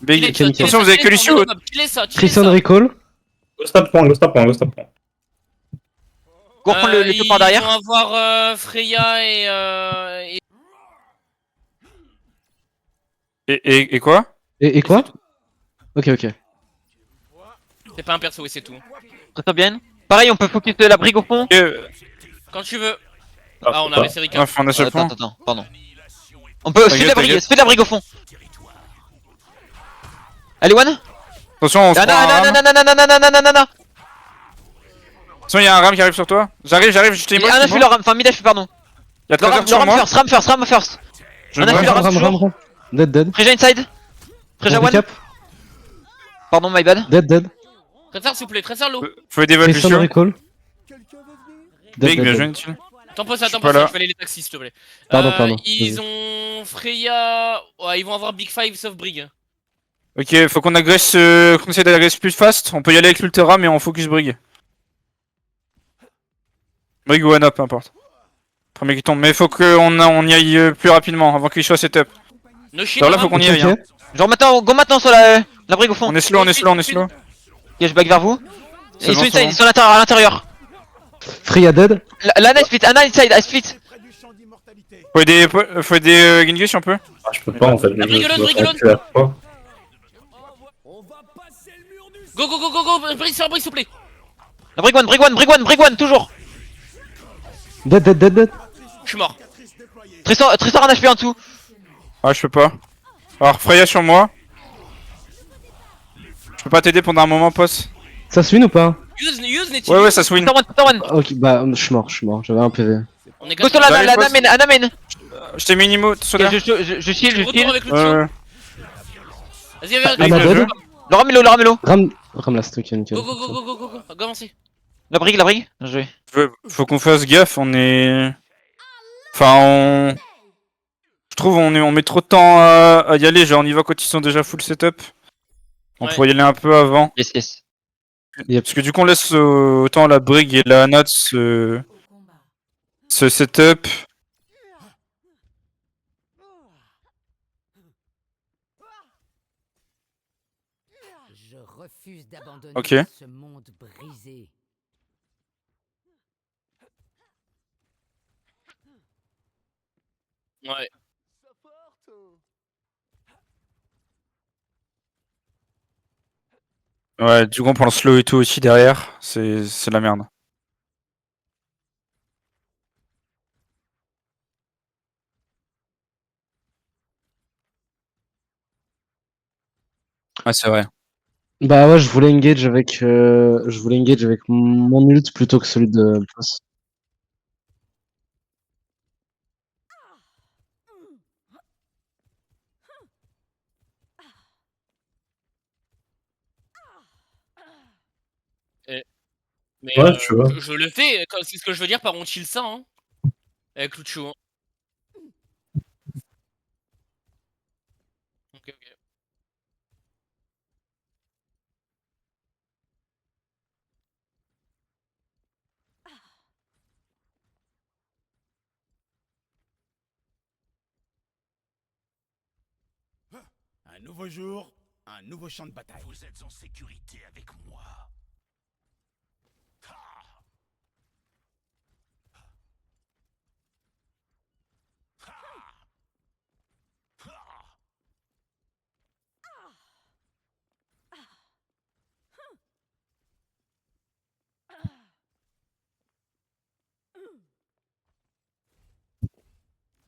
Big. Killez Attention, vous avez que Lucio. Killez ça, Trison recall. Go stop point, go stop point, go stop point. Go reprendre le top par derrière. Ils vont avoir Freya et... Et quoi? Et quoi? Ok, ok. C'est pas un perso et c'est tout. Très bien. Pareil, on peut focus la brigue au fond. Quand tu veux. Ah, on a réussi Rika. Enfin, on a seul point. Attends, pardon. On peut se fait de la brigue, se fait de la brigue au fond. Allez, One. Attention, on se prend un ram. Nanana. Attention, y'a un ram qui arrive sur toi. J'arrive, je t'ai Anna fuit le ram, enfin mid pardon. Y'a Le 13 sur moi. ram first. Je Anna me fuit le vois. ram toujours. Dead. Préja inside. Préja One. Recap. Pardon, my bad. Dead. Trésor s'il vous plaît, Trésor low. Faut aider votre Trison Lucio. recall. Big, bien joué, Nitil. T'en poses ça, pas là. il fallait les taxis s'il te plaît. Pardon. Ils ont Freya... Ouais, ils vont avoir Big Five sauf Brig. Ok, faut qu'on agresse, qu'on essaie d'agresser plus fast. On peut y aller avec l'ultra, mais on focus Brig. Brig ou One up, peu importe. Premier qui tombe, mais faut qu'on y aille plus rapidement avant qu'il soit setup. No shield, Alors là, faut qu'on y aille. Hein. Genre maintenant, go maintenant sur la brigue au fond. On est slow. Ok, je back vers vous. C'est Ils bon, sont c'est inside, ils sont à l'intérieur. Freya dead. Lana split, Anna inside, I split. Faut aider Genghis si on peut. Ah, je peux pas en fait. La brigolone. Go, Brig sur Brig s'il vous plaît. La brigue one, toujours. Dead. Je suis mort. Trésor en HP en dessous. Ah, je peux pas. Alors, Freya sur moi. Je peux pas t'aider pendant un moment, poste. Ça swing ou pas? Use Netty. Ouais, ça swing. Trésor one. Ok, bah je suis mort. J'avais un PV. On est Go sur gâtés. Anna main. Je t'ai mis une emote sur là. Je shield. Retour avec Lucio. Vas-y, Anna viens. dead. Le ramélo. Ram last, ok, nickel. Go. Avancez. La brigue. Bien joué. Faut qu'on fasse gaffe, on est... Enfin, je trouve on met trop de temps à y aller, genre on y va quand ils sont déjà full setup. On Ouais. pourrait y aller un peu avant. Yes. Parce que du coup on laisse autant la Brig et la Nat ce setup. Je refuse d'abandonner Ok. ce monde brisé. Ouais. Ouais, du coup on prend le slow et tout aussi derrière, c'est la merde. Ouais, c'est vrai. Bah ouais, je voulais engage avec mon ult plutôt que celui de boss. Mais Ouais, tu vois. je le fais, c'est ce que je veux dire par on chill ça, hein. Avec Lucio. Hein. Ok. Un nouveau jour, un nouveau champ de bataille. Vous êtes en sécurité avec moi.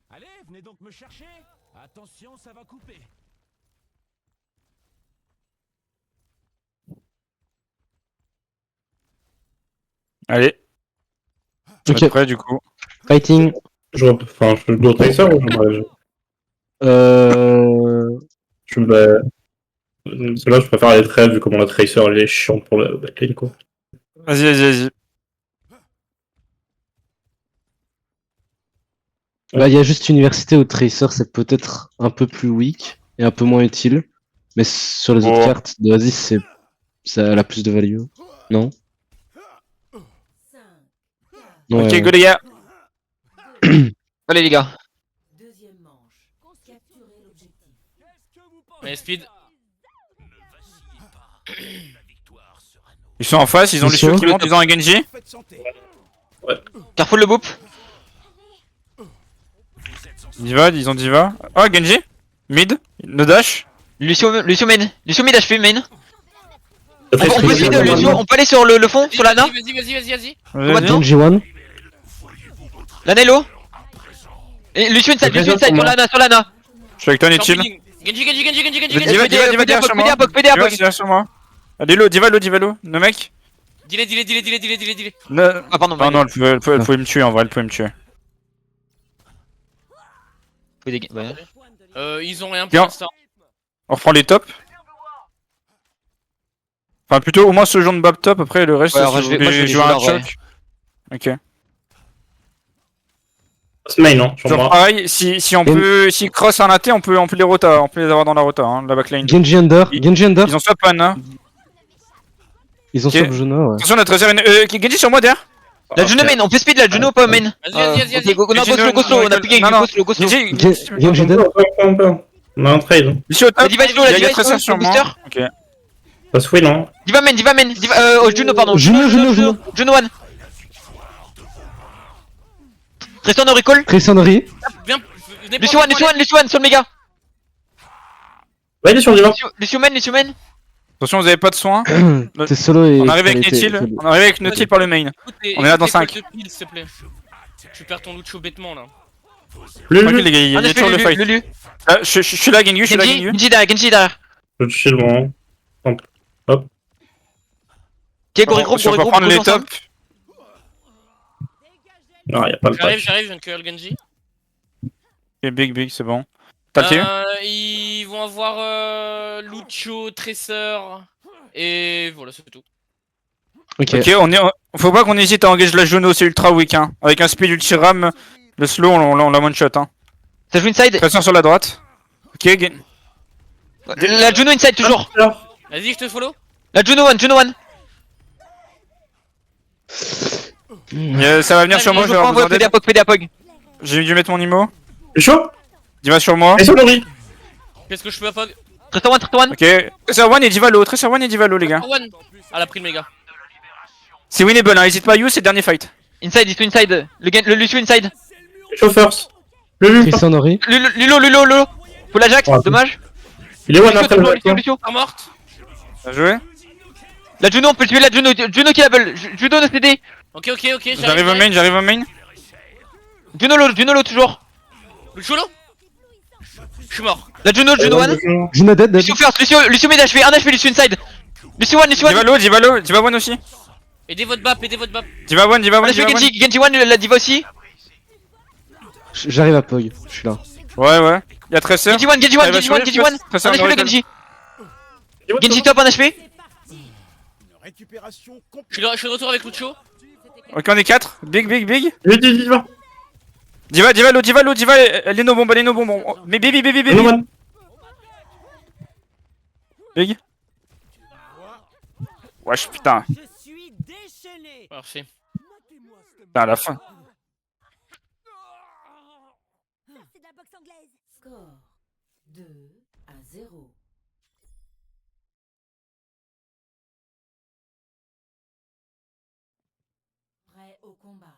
Allez, venez donc me chercher. Attention, ça va couper. Allez. Je Ok. vais être prêt du coup. Fighting. Je dois tracer ou je Euh... Parce que là, je préfère aller trade vu comment la tracer elle est chiante pour la backlane quoi. Vas-y. Là, il y a juste université où Tracer c'est peut-être un peu plus weak et un peu moins utile. Mais sur les autres Oh. cartes de Oasis, ça a plus de value. Non? Ok, Ouais. go les gars. Allez les gars. Deuxième manche. Capturez l'objectif. Mais speed. Ils sont en face, ils ont Ils Lucio sont qui monte, ils ont un Genji. Faites santé. Careful le boop. Diva, ils ont Diva. Oh, Genji. Mid. No dash. Lucio main. Lucio mid HP main. Le On peut Tracer, essayer de Lucio, on peut aller sur le fond, sur l'Ana. Vas-y. Vas-y. Genji one. L'Ana est low. Et Lucio inside sur l'Ana. Je suis avec toi, Nichil. Genji. Diva derrière sur moi. PD Diva derrière sur moi. Allez, low, Diva low. No mec. Delay. Ah pardon, Non, elle pouvait me tuer en vrai, elle pouvait me tuer. Ils ont rien pour Bien. l'instant. On reprend les tops. Enfin, plutôt au moins ce genre de bab top, après le reste, Ouais, c'est moi, si je vous vais- moi, voulez je vais jouer un les jouer, choc. Ok. Passe main, non, sur Genre moi. pareil, si on peut, s'ils cross un AT, on peut les rota, on peut les avoir dans la rota, hein, la backline. Genji under. Genji under. Ils ont swap Anna. Ils ont Ok. swap Juno, ouais. Attention, notre réserve. Genji sur moi derrière. La Juno main, on peut speed la Juno pas main. Vas-y. Ok, go slow, on a plus Non, gagné, go slow. Genji, Genji dead. On a un trade. Lucio au top. La Diva est slow, la Il y a Diva est très slow, sur le moi. booster. Ok. Passe oui, non. Diva main. Juno pardon. Juno. Juno one. Tristan no recall. Trissonnerie. Viens, venez Lucio one sur le méga. Ouais, il est sur Diva. Lucio main. Attention, vous avez pas de soins. T'es solo et. On arrive avec t'es- Netil. On arrive avec Netil par le main. On est là dans 5. S'il te plaît. Tu perds ton Lucio bêtement là. Tranquille les gars, il y a toujours le fight. Lulu. Je suis là, Genji, je suis là, Genji. Genji derrière. Je chill, bon. Ok, go regroupe, Si on peut prendre les tops. Non, y'a pas le patch. J'arrive, je viens de cueillir le Genji. Ok, big, c'est bon. T'as le tir. Ils vont avoir Lucio, Tracer. Et voilà, c'est tout. Ok. Ok, faut pas qu'on hésite à engager la Juno, c'est ultra weak, hein. Avec un speed ulti-ram, le slow, on la one-shot, hein. Ça joue inside. Pression sur la droite. Ok, La Juno inside toujours. Vas-y, je te follow. La Juno one. ça va venir sur moi, je vais avoir besoin d'aide. PD à Pog. J'ai dû mettre mon IMO. Il est chaud. Diva sur moi. Et sur Lori. Qu'est-ce que je peux pas. Tristan one. Ok, Tracer One et Diva low, Tracer One et Diva low, les gars. One. Elle a pris le méga. C'est winnable, hein, hésite pas, You, c'est le dernier fight. Inside, is to inside. Le Lucio inside. Il est chaud first. Lulu. Trissonnerie. Lulo. Faut la Jack, Ouais. dommage. Il est one après le Lucio. Pas morte. Bien joué. La Juno, on peut tuer la Juno. Juno qui label. Juno no CD. Ok. J'arrive au main. Juno low toujours. Lucio low. Je suis mort. La Juno one. Juno dead. Lucio first. Lucio mid HP. Un HP, Lucio inside. Lucio one. Diva low, Diva One aussi. Aidez votre bap. Diva One. On a fait Genji one, la Diva aussi. J'arrive à Pog. Je suis là. Ouais. Y'a Tracer. Genji one. Tracer Un HP le Genji. Genji top, un HP. Une récupération Je suis de retour avec Lucio. Ok, on est 4. Big. Vite, Diva. Diva low, elle est no bombe. Mais baby. No one. Big. Wesh, putain. Je suis déchaîné. Parfait. Putain, à la fin. C'est de la boxe anglaise. Score 2-0. Prêt au combat.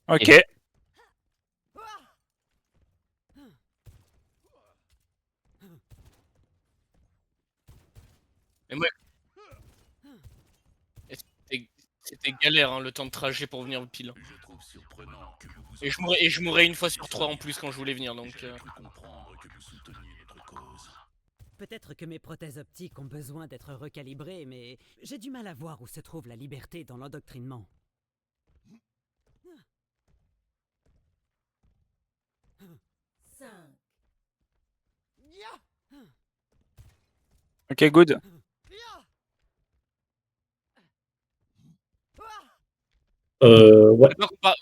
Ok. C'était galère hein, le temps de trajet pour venir pile. Et je mourrais une fois sur 3 en plus quand je voulais venir donc. Peut-être que mes prothèses optiques ont besoin d'être recalibrées, mais j'ai du mal à voir où se trouve la liberté dans l'endoctrinement. Ok, good. Ouais.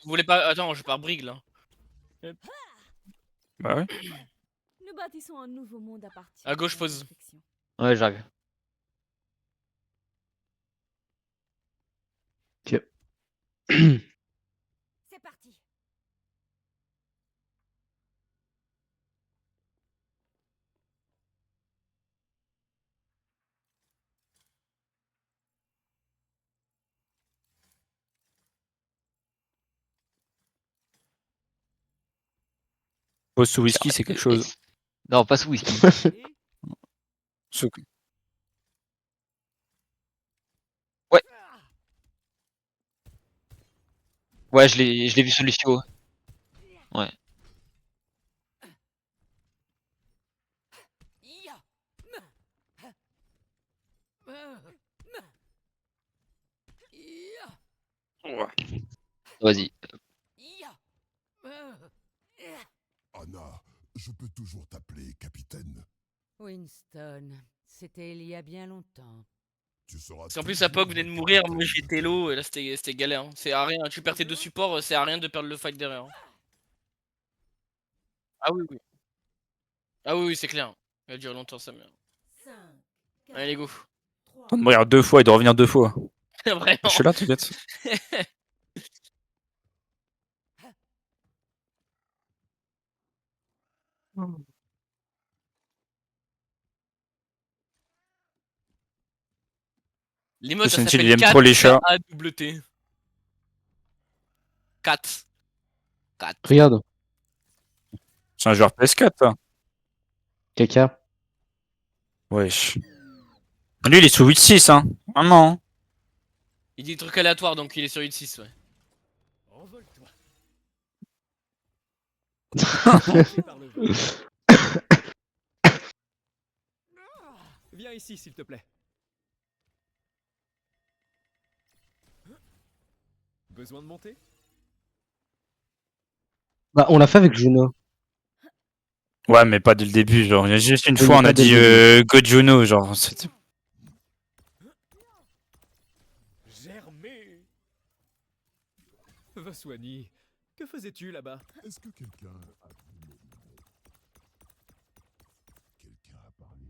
Vous voulez pas. Attends, je pars Brig là. Bah ouais. Bâtissons un nouveau monde à partir. À gauche, de pause. réflexion. Ouais, j'arrive. C'est parti. Pause sous whisky, c'est quelque chose. Non, pas sous whisky. Sous- Ouais, je l'ai vu sur Lucio. Ouais. Vas-y. Anna, je peux toujours t'appeler capitaine. Winston, c'était il y a bien longtemps. Tu seras. En plus, Apog venait de mourir, moi j'étais low, et là c'était galère. Hein. C'est à rien, tu perds tes 2 supports, c'est à rien de perdre le fight derrière. Hein. Ah oui, oui. Ah oui, oui, c'est clair. Il va durer longtemps ça, mais. Allez, go. En train de mourir 2 fois et de revenir 2 fois. Vraiment. Je suis là, t'inquiète. L'emote, ça Senti, il s'appelle aime trop les chats. K-A-W-T. 4. 4. Regarde, C'est un joueur PS4, ça. caca. Wesh. Lui, il est sous 8-6, hein. Vraiment. Hein. Il dit des trucs aléatoires, donc il est sur 8-6, ouais. Envole-toi. Viens ici, s'il te plaît. Besoin de monter? Bah, on l'a fait avec Juno. Ouais, mais pas dès le début, genre. Il y a juste une Oui, fois, mais on pas a dès dit le Go Juno, genre. C'était- Germé. Vaswani, que faisais-tu là-bas? Est-ce que quelqu'un a vu mes livres? Quelqu'un a parlé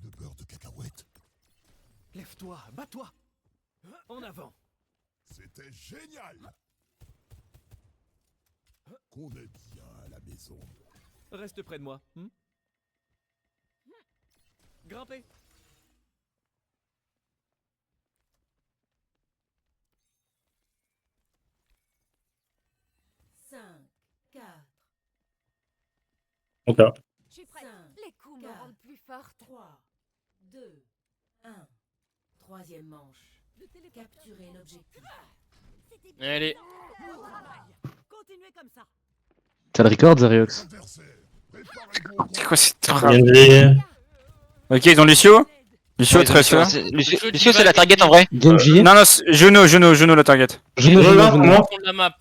de beurre de cacahuète? Lève-toi, bats-toi. En avant. C'était génial! Qu'on est bien à la maison. Reste près de moi. Grimpez. Ok. Je suis prête. Les coups me rendent plus forte. 3, 2, 1. Troisième manche. Capturer l'objectif. Allez. Continuez comme ça. T'as le record, Zariox? Adversaire, préparez-vous. C'est quoi cette trappe? Genji. Ok, ils ont Lucio. Lucio, Ouais, très sûr. Lucio, c'est la target en vrai. Genji? Non, non, Juno la target. Juno, Juno, Juno. Moi, On la map.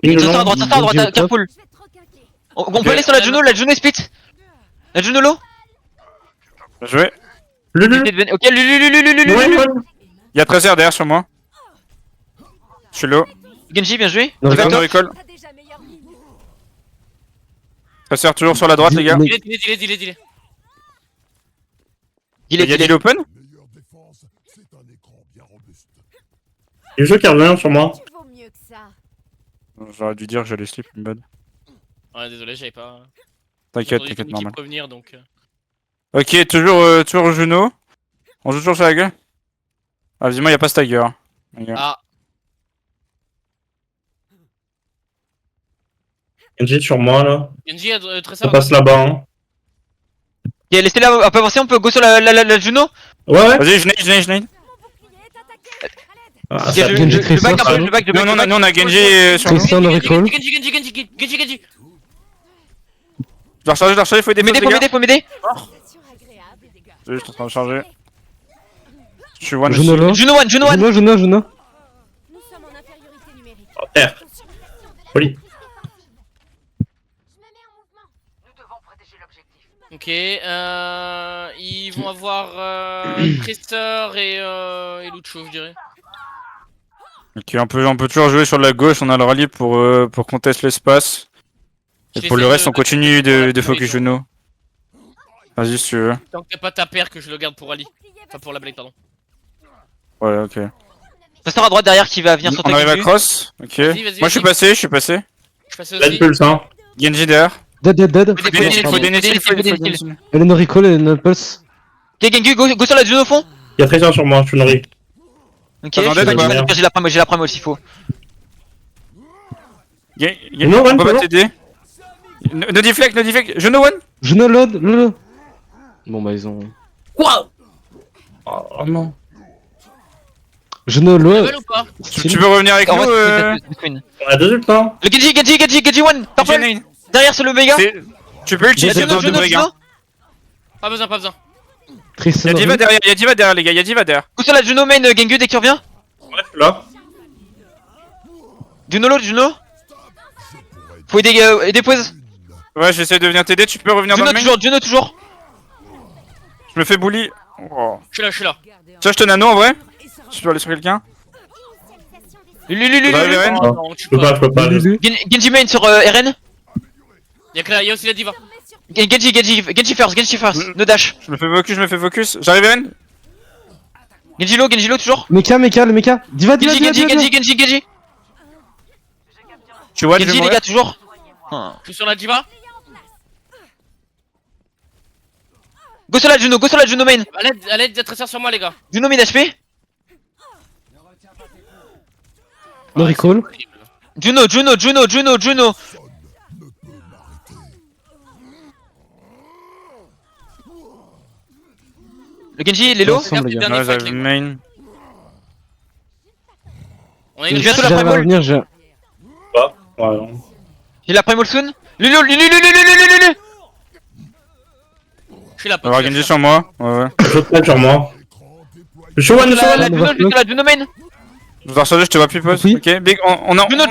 Ping le Ça sort à nom. droite, ça sort à droite, Genji au top. careful. Je vais te requinquer. On peut aller sur la Juno split. La Juno low. Bien joué. Lulu. Ok, Lulu. Ouais, ouais. Il y a Tracer derrière sur moi. Je suis low. Genji, bien joué. Non, Regarde, regarde. no recall. T'as déjà meilleur niveau. Tracer toujours sur la droite, les gars. Mais- Delay. Il y a deal open. Meilleure défense, c'est un écran bien robuste. Il y a le jeu qui revient sur moi. Tu vaux mieux que ça. J'aurais dû dire que j'allais slip une bonne. Ouais, désolé, j'avais pas. T'inquiète, J'ai entendu t'inquiète, ton normal. équipe revenir, donc. Ok, toujours Juno. On joue toujours sur la gueule. Ah, visiblement, il n'y a pas Stagger. Hein, les gars. Ah, Genji sur moi là. Genji a très Ça passe là-bas. Hein. Ok, laissez-la un peu avancer, on peut go sur la Juno. Ouais. Vas-y, je nade. Bouclier est attaqué. Ah, Ok, ça- Genji je Tracer, back un peu, pardon. je back. Non, nous on a Genji sur nous. Tracer, no recall. Genji. Je dois recharger, faut aider Faut m'aider, faut m'aider. Sensation agréable et dégâts. Je suis juste en train de charger. Je suis one Juno aussi. low. Juno one. Nous sommes en infériorité numérique. Oh, R. Poli. Ok, ils vont avoir Tracer et Lucho, je dirais. Ok, on peut toujours jouer sur la gauche, on a le rallye pour contester l'espace. Et pour le reste, on continue de focus Juno. Vas-y si tu veux. Tant que t'as pas ta paire, que je le garde pour Ali. Enfin, pour la Blade, pardon. Ouais, ok. Pasteur à droite derrière qui va venir sur On ta arrive à Genji. cross. Ok. Vas-y, vas-y, Moi je suis vas-y. passé, je suis passé. Je passe aussi. Dead pulse, hein. Genji derrière. Dead, dead, dead. Faut des Faut kills, des Netflix, faut des faut des Netflix. kills. Hélène recall, Hélène pulse. Ok, Gengu, go sur la Juno au fond. Il y a Tracer sur moi, je suis une rig. Ok, T'as vendu, j'ai quoi la prime s'il faut. On No one, peut pas toujours t'aider. No deflect, no deflect. Je no one. Je ne load, le. Bon bah ils ont. Quoi? Oh non. Je ne load. Level ou pas? Tu peux revenir avec En nous vrai, c'est Queen. On a 2 ult, hein. Le Genji one, purple. Genji. Derrière c'est le méga. Tu peux utiliser Juno, de Juno, brigands. Juno. Pas besoin, pas besoin. Tristan. Y'a Diva derrière, y'a Diva derrière les gars, y'a Diva derrière. Go sur la Juno main, Gengu dès que tu reviens. Ouais, je suis là. Juno load, Juno. Faut aider pose. Ouais, j'essaie de venir t'aider, tu peux revenir dans Juno le main. toujours, Juno toujours. Je me fais bully. Oh. Je suis là, je suis là. Tiens, je te nano en vrai. Je peux aller sur quelqu'un. Lulu. Bah, Eren. Oh, non, tu Je peux pas, je peux pas. Genji main sur RN. Y'a aussi la diva. Genji first, no dash. Je me fais focus. J'arrive Eren. Genji low toujours. Mecha, le mecha. Diva, Diva, Diva, Diva. Genji. Tu vois, je vais Genji les mourir. gars toujours. Je suis sur la diva. Go sur la Juno main. À l'aide d'être Tracer sur moi, les gars. Juno main HP. No recall. Juno. Le Genji, il est low. Ensemble, les gars. Dernier Ouais, fight, j'arrive les gars. main. On a Je une viens Si sur la j'arrive à Primal. revenir, j'ai. Pas. Ouais, non. J'ai la Primal soon. Lulu. Je suis là, On va avoir pote. Genji sur moi. Ouais. Je traite sur moi. Je suis one, je suis La one. Juno, je suis sur la Juno main. Je dois recharger, je te vois plus poste. Oui. Ok, big, on a. Juno.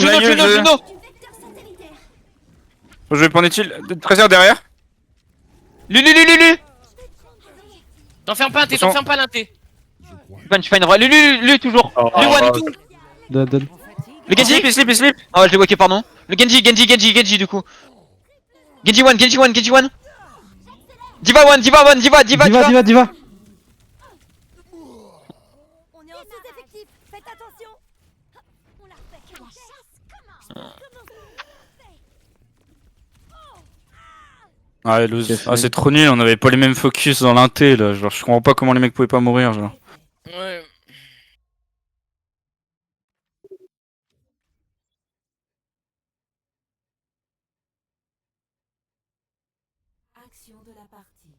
Je vais prendre utile. Tracer derrière. Lulu. T'en fermes pas un, t'en fermes pas l'inté. Je suis pas une vraie. Lulu toujours. Oh, Le one. oh, Dead. Le Genji. Il slip. Ah, je l'ai waké, pardon. Le Genji du coup. Genji one. Diva one. Diva. On est en sous-effectif. Faites attention. On la refait comme la chasse. Comment Ah, lose. Ah, c'est trop nul, on avait pas les mêmes focus dans l'inté là. Genre, je comprends pas comment les mecs pouvaient pas mourir. Genre. Ouais. Action de la partie.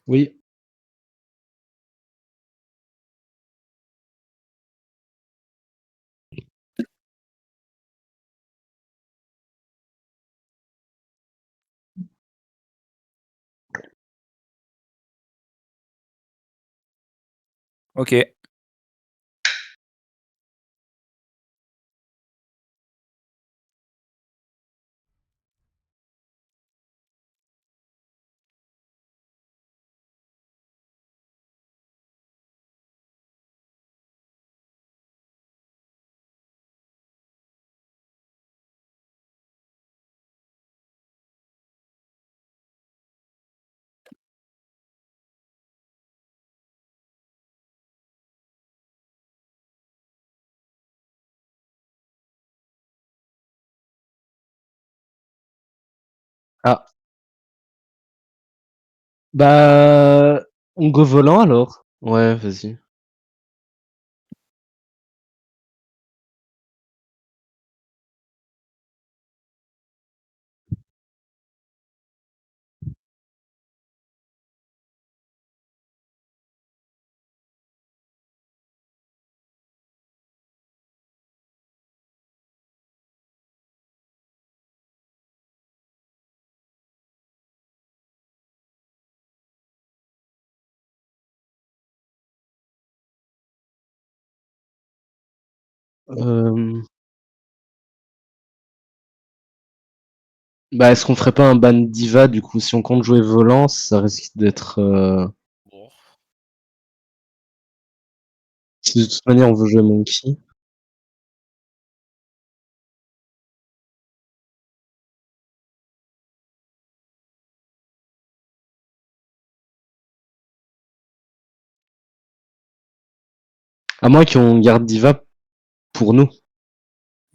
Oui. Ok. Bah, on go volant alors. Ouais, vas-y. Euh... Bah, est-ce qu'on ferait pas un ban diva du coup? Si on compte jouer volant, ça risque d'être. Bon. Si de toute manière on veut jouer monkey. À moins qu'on garde diva pour nous.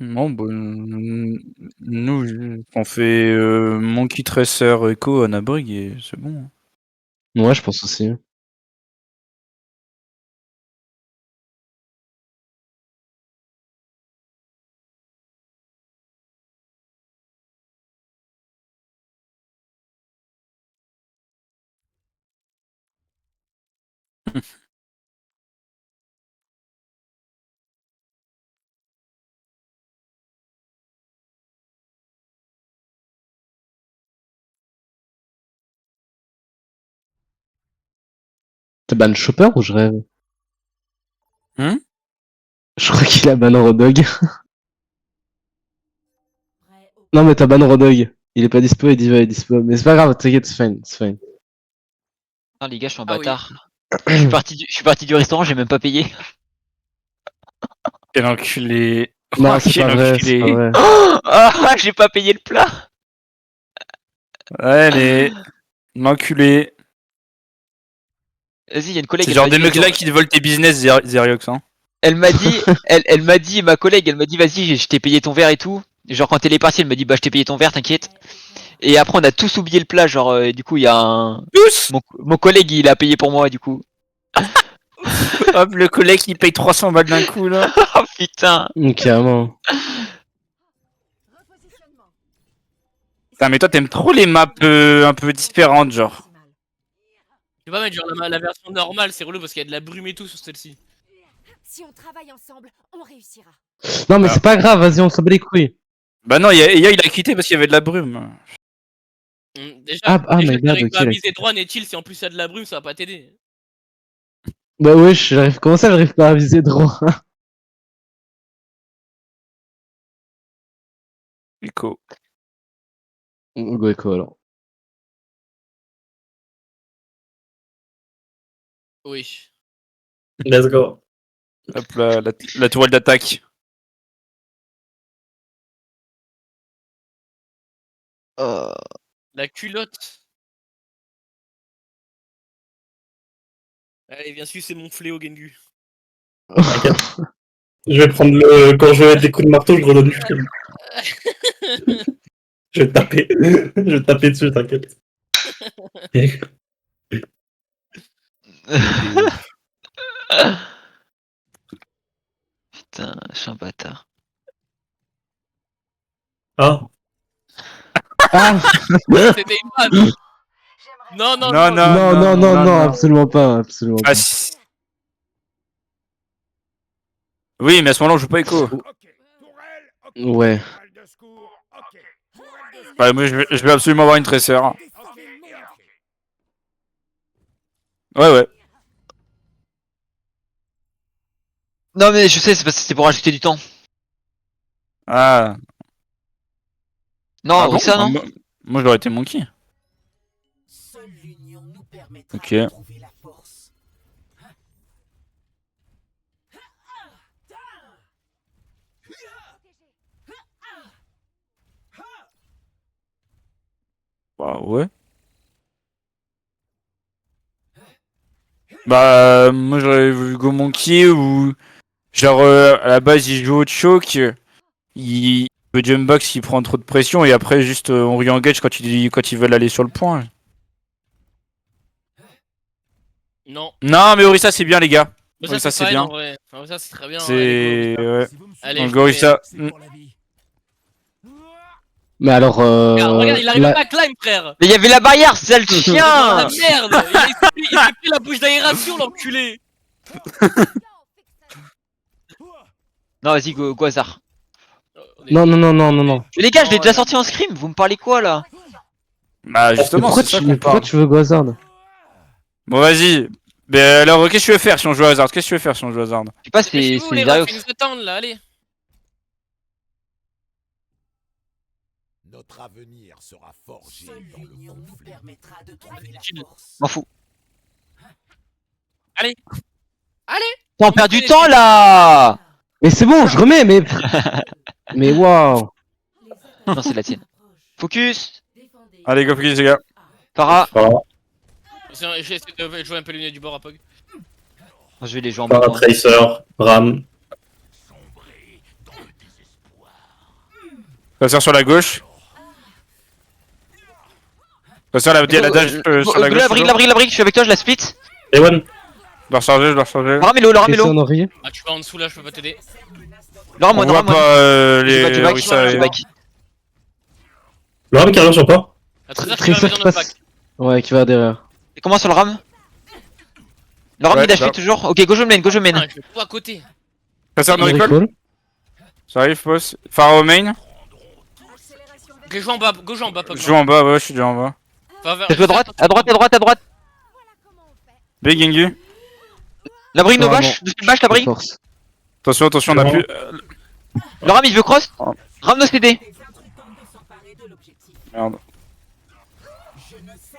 Non, bah, nous, on fait Monkey Tracer, Echo, Anabrig et c'est bon. Ouais, je pense aussi. T'as ban Chopper ou je rêve? Hein? Je crois qu'il a ban Rodog. Non, mais t'as ban Rodog. Il est pas dispo et Diva est dispo. Mais c'est pas grave, t'inquiète, c'est fine, c'est fine. Non, les gars, je suis un Ah oui. bâtard. Je suis parti du restaurant, j'ai même pas payé. Quel enculé. Non, Oh, c'est quel pas vrai, c'est pas enculé. vrai. Ah, j'ai pas payé le plat. Allez, l'enculé. Vas-y, il y a une collègue. C'est Elle genre m'a des dit, mecs là qui te volent tes business, Zeriox, hein. elle m'a dit, elle m'a dit, ma collègue, elle m'a dit, vas-y, je t'ai payé ton verre et tout. Genre quand elle est partie, elle m'a dit, bah je t'ai payé ton verre, t'inquiète. Et après, on a tous oublié le plat, genre, et du coup, il y a un. Tous. Mon collègue, il a payé pour moi, du coup. Hop, le collègue qui paye 300 balles d'un coup là. Oh putain. Carrément. Putain, mais toi t'aimes trop les maps un peu différentes, genre. Je sais pas, mais genre la version normale, c'est relou parce qu'il y a de la brume et tout sur celle-ci. Si on travaille ensemble, on réussira. Non, mais Ah. c'est pas grave, vas-y, on s'en bat les couilles. Bah non, Eya il a quitté parce qu'il y avait de la brume. Déjà, Ah, déjà my bad, t'arrives ok, pas à d'accord. viser droit, Netil, si en plus il y a de la brume, ça va pas t'aider. Bah ouais, j'arrive. Comment ça, j'arrive pas à viser droit? Echo. Go Echo alors. Oui. Let's go. Hop là, la tourelle d'attaque. La culotte. Allez, viens sucer mon fléau, Gengu. Je vais prendre le. Quand je vais mettre des coups de marteau, je redonne du frime. Je vais taper. Je vais taper dessus, t'inquiète. Putain, je suis un bâtard. Ah, Ah C'était une vanne. Non, non, Non, non. non, non, non, non, absolument pas, absolument Ah pas. si. Oui, mais à ce moment-là on joue pas Echo. Ouais. Ouais, moi je vais absolument avoir une Tracer. Ouais, ouais. Non, mais je sais, c'est parce que c'était pour rajouter du temps. Ah. Non, Ah bon Orisa, non? Moi j'aurais été Monkey. Seule l'union nous permettra Ok. de trouver la force. Bah ouais. Bah moi j'aurais vu Go Monkey ou genre à la base il joue au choke, il peut jump back s'il prend trop de pression et après juste on re-engage quand ils veulent aller sur le point. Non. Non, mais Orisa, c'est bien, les gars. Mais Oui, ça, c'est fine, bien. en vrai. En vrai, ça c'est très bien. C'est. Ouais. Allez, Donc, je le Orisa. C'est pour la vie. Mais alors, Regarde, il arrive la- pas à climb, frère. Mais il y avait la barrière, sale Oh, chien. la merde. Il s'est pris la bouche d'aération, l'enculé. Non, vas-y, go hasard. non, non, non, non, non, non. Mais les gars, je l'ai Non, déjà là. sorti en scrim, vous me parlez quoi là? Bah, Mais justement, pourquoi, c'est ça tu, qu'on mais pourquoi parle. tu veux go hasard? Bon, vas-y. Mais alors, qu'est-ce que tu veux faire si on joue au hasard? Qu'est-ce que tu veux faire si on joue au hasard? Je sais pas, c'est Dépêchez-vous, les Darius. refs, ils nous attendent là, allez. Notre avenir sera forgé dans le conflit. M'en fous. Allez. On perd du temps là. Mais c'est bon, je remets, mais. Mais waouh! Non, c'est la tienne. Focus. Allez, go, please, les gars. Para. Voilà. J'ai essayé de jouer un peu le nez du bord à Pog. Je vais les jouer en Para bas. Tracer, Ram. Tracer sur la gauche. Tracer la dash sur la gauche. La brique, je suis avec toi, je la split. Et one. Je dois recharger, je dois recharger. Laura Melo, Laura Tracer Melo. en Henri. Ah, tu vas en dessous là, je peux pas t'aider. Laura On Mon, voit Laura Mon. pas Je les back, Orisa je et... back. Le Ram qui arrive sur quoi? Ah, Trésor qui Tracer va qui dans notre pack. passe. Ouais, qui va derrière. Et comment sur le ram? Le ram Ouais, il dash là. toujours. Ok, go je mène, go je Ah, mène. je vais tout à côté. Tracer no Il recall. recall. J'arrive, boss. Pharaoh main. Ok, joue en bas, go joue en bas, Pog. Je joue en bas, ouais, je suis déjà en bas. Va vers- Je joue à droite, à droite, à droite, à droite. Big Gengu. La brique no Ah, bash, dessus le bash la brique. Force. Attention, attention, on a Non. plus. Le ram il veut cross. Oh. Ram no CD. Merde.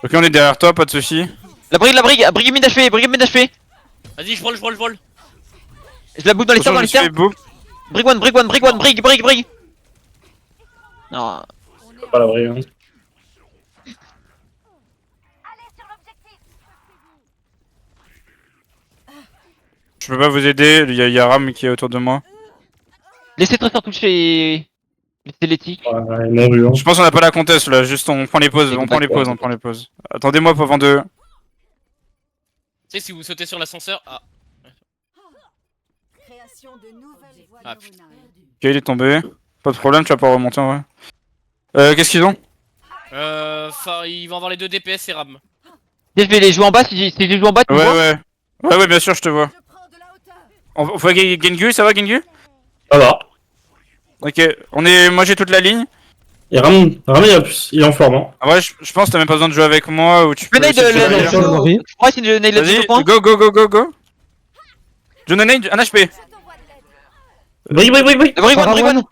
Ok, on est derrière toi, pas de soucis. La brique mid HP, brique mid HP. Vas-y, je roll. Je la boot dans les stars, dans les stars. Brick one, brick. Non. C'est pas la vraie. Hein. Je peux pas vous aider, il y a Ram qui est autour de moi. Laissez Tracer toucher les tics. Ouais, ils m'ont vu. Hein. Je pense qu'on a pas la conteste là, juste on prend les pauses, on prend les pauses. Attendez-moi pour avant de. Tu sais, si vous sautez sur l'ascenseur. Ah, Création de nouvelles voies Ah, neuronales. Ok, il est tombé. Pas de problème, tu vas pas remonter en vrai. Qu'est-ce qu'ils ont? ils vont avoir les deux DPS et RAM. Je vais les jouer en bas, si je les joue en bas, tu me vois. Ouais, bien sûr, je te vois. Je prends de la hauteur. On faut Gengu, ça va Gengu? Ça va. Ok, moi j'ai toute la ligne. Et Ram, il est en forme. Hein. En vrai, je pense que t'as même pas besoin de jouer avec moi ou tu peux. Venez essayer de jouer de ailleurs. Tracer en Henri. Je crois que c'est nail Vas-y, le point. go. John Nade, 1 HP. Je t'envoie de l'aide. Brick. La brique one, brick one.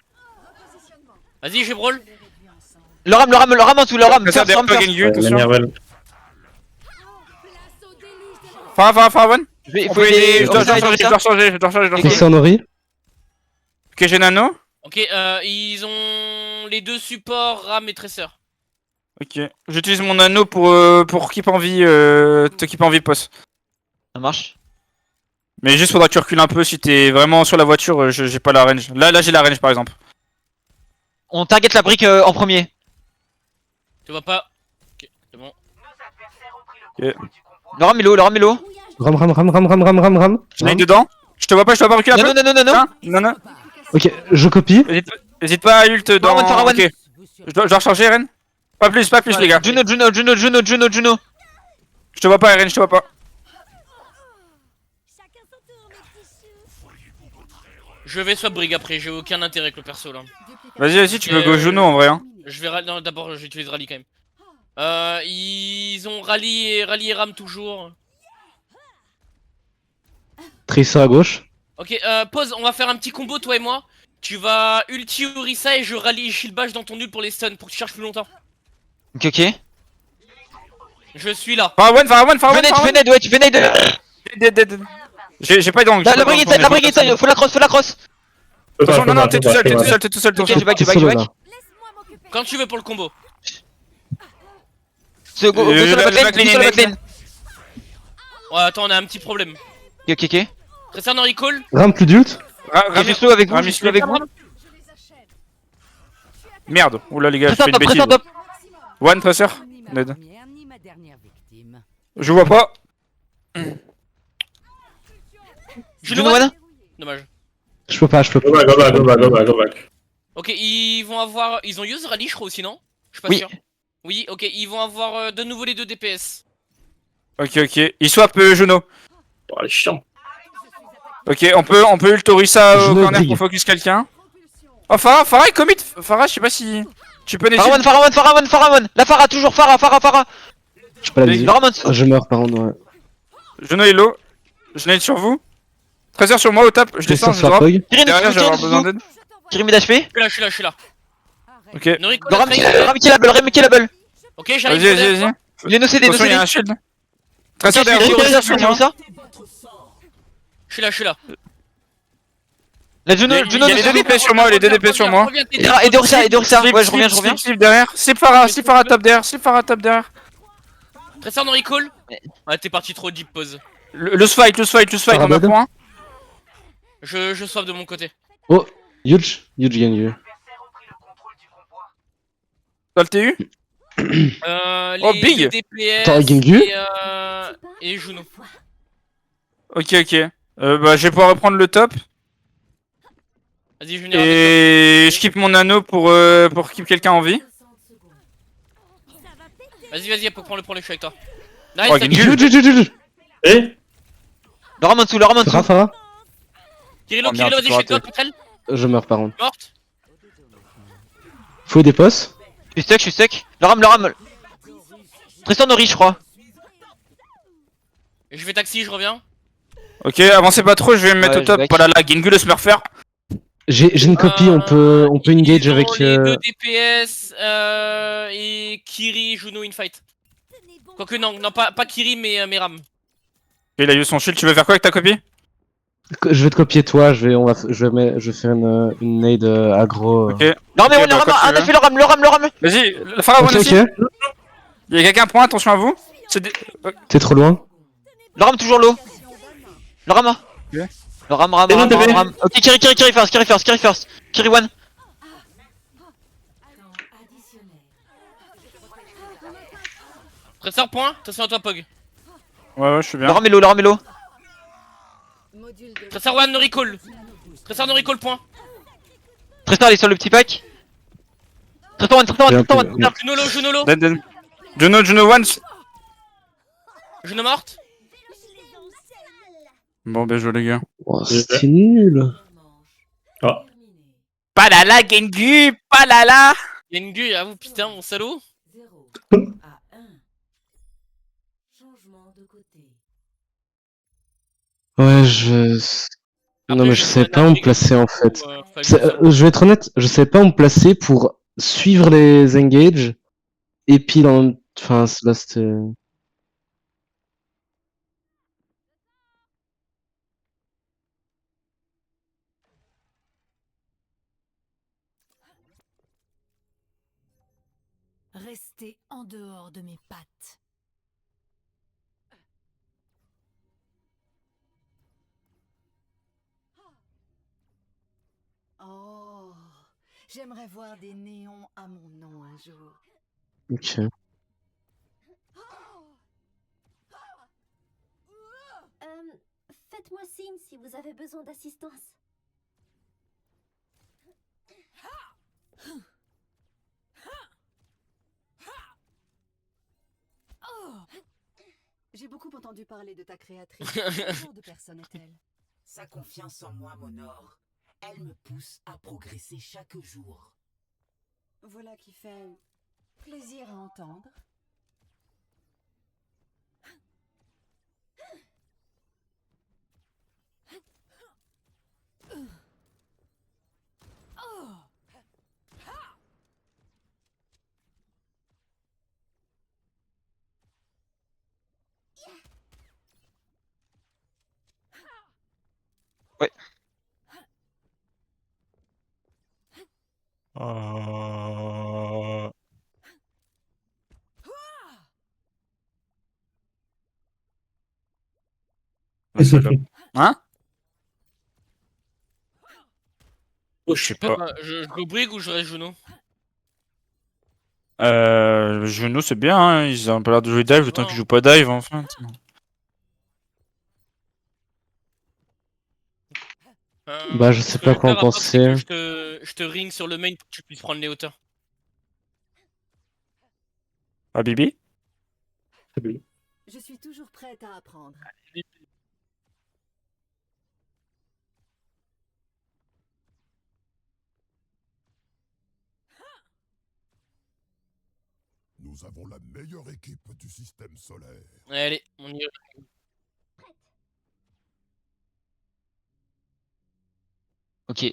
Vas-y, j'ai brawl. Le ram en dessous, le ram. Tracer derrière toi, Gengu, Ouais, attention. Nerval. Place au déluge des Pharaoh one. Il On faut peut aider, aider. je dois recharger. Tracer en Henri. Ok, j'ai Nano. Ok, ils ont les deux supports RAM et Tracer. Ok, j'utilise mon anneau pour keep en vie, te keep en vie, poste. Ça marche. Mais juste faudra que tu recules un peu si t'es vraiment sur la voiture, j'ai pas la range. Là j'ai la range par exemple. On target la brique en premier. Tu vois pas. Ok, c'est bon. Le ram est low. Ram. J'en ai dedans. Je te vois pas reculer un peu. Non. Ok, je copie. Hésite pas à ult dans... Pharaoh one. Ok, je dois recharger Ren. Pas plus les gars. Juno. Je te vois pas Ren, je te vois pas. Chacun son tour, mes petits choux. Je vais swap brig après, j'ai aucun intérêt avec le perso là. Vas-y, tu peux go Juno en vrai. Hein. Je vais non, d'abord j'utilise Rally quand même. Ils ont Rally et Ram toujours. Tracer à gauche. Ok, pause, on va faire un petit combo toi et moi. Tu vas ulti Orisa et je rallye shield bash dans ton ult pour les stuns pour que tu cherches plus longtemps. Ok. Je suis là. Pharaoh one. Tu fais nade. J'ai pas d'angle. La brique inside, faut la cross. Attention, non, t'es tout seul. Ok, je back. Solo là. Laisse-moi m'occuper. Quand tu veux pour le combo. Go sur la backline. Ouais, attends, on a un petit problème. Ok. Tracer no recall. Ram plus d'ult. Je suis slow avec vous, Ramis, Je suis avec vous. Je les achète. Merde, oula les gars, je fais Tracer une bêtise. top. One Tracer. Ni ma Ned. première, ni ma dernière victime. Je vois pas. Juno Juno one. one. Dommage. Je peux pas, je peux Go pas. back, go back, go back, go back, go back. Ok, ils vont avoir. Ils ont use rally, je crois aussi, non? Je suis pas Oui. sûr. Oui, ok, ils vont avoir de nouveau les 2 DPS. Ok, ok. Il swap Juno. Oh, elle est chiant. Ok, on peut ultori ça au Juno corner dig. pour focus quelqu'un. Oh, Farah est commit. Farah, je sais pas si tu peux Farah one, Farah one, Farah one, Farah one. La Farah, toujours Farah. Je peux pas la Dig. viser. Laurent en dessous. Ah, je meurs par contre, ouais. Juno est low. Je nade sur vous. Trésor sur moi au top. Je descends, Descends je sur la drop. pog. Kiri Derrière, je vais avoir dessous, besoin dessous. d'aide. Kiri mid HP. Je suis là. Ok. Noriko, Laurent la killable. Ok, j'arrive. Vas-y. Il est no CD, no Attention, il y CD. a un shield. Ok, Trésor derrière vous. je suis là. Je suis là. La Juno, Il y a les 2 DPS sur moi, les 2 DPS sur moi. Reviens, Et Orisa. Ouais, je reviens. Slip derrière. Slip Farah top derrière. Tressor no recall. Ouais, t'es parti trop deep, pause. Le fight, on a dead. point. Je swap de mon côté. Oh, huge gagne. Dans le TU. Les Oh, big. 2 DPS Attends, Gengu et Juno. Ok. Bah, je vais pouvoir reprendre le top. Vas-y, je viens avec Et je keep mon anneau pour keep quelqu'un en vie. toi. Vas-y, prends-le, je suis avec toi. Oh, Nice, Gengu. Eh Laurent en dessous. Farah. Kirilo, Oh, merde, vas-y, je suis avec toi, raté. Petrel. Je meurs par contre. Morte. Faut des postes. Je suis stuck. Laurent. Tristan Nori, je crois. Je vais taxi, je reviens. Ok, avancez pas trop, je vais me mettre Ouais, au top. je back. Oh là là, Gengu le smurfer. J'ai une copie, on peut engage Ils ont avec. les 2 DPS et Kiri, Juno, infight. Quoique, non, pas Kiri, mais Ram. Il a eu son shield, tu veux faire quoi avec ta copie? Je vais te copier toi, je vais faire une nade aggro. Ok. Laurent, Ok, bah, quand tu un veux. effet Laurent. Vas-y, Farah Ok, one aussi. ok. Il y a quelqu'un point, attention à vous. T'es trop loin. Laurent toujours low. Laurent. Ok. Ram. Ok, Kiri first. Kiri one. Tressor, point. Attention à toi, Pog. Ouais, je suis bien. Laurent Mélo. Tressor, one, no recall. Point. Tristan, elle est sur le petit pack. Tristan one. Juno low. Dead. Juno once. Juno morte. Bon, bien joué les gars. Oh, c'était nul. Ah, Pas là là, Gengu, pas là là. Yengu, à vous, putain, mon salaud. Ouais, non mais je savais pas où me placer en fait. Je vais être honnête, je savais pas où me placer pour suivre les engages et puis enfin là c'était. Restez en dehors de mes pattes. Oh, j'aimerais voir des néons à mon nom un jour. Ok. Faites-moi signe si vous avez besoin d'assistance. J'ai beaucoup entendu parler de ta créatrice. Quel genre de personne est-elle? Sa confiance en moi m'honore. Elle me pousse à progresser chaque jour. Voilà qui fait plaisir à entendre. Ouais. Hein? oh, Je sais pas. Je go brig ou je reste Juno? Juno c'est bien, hein. Ils ont pas l'air de jouer dive, le temps qu'ils jouent pas dive enfin. Bah, je sais pas quoi en penser. Je te ring sur le main pour que tu puisses prendre les hauteurs. Ah, Bibi? Je suis toujours prête à apprendre. Nous avons la meilleure équipe du système solaire. Allez, on y va. Ok.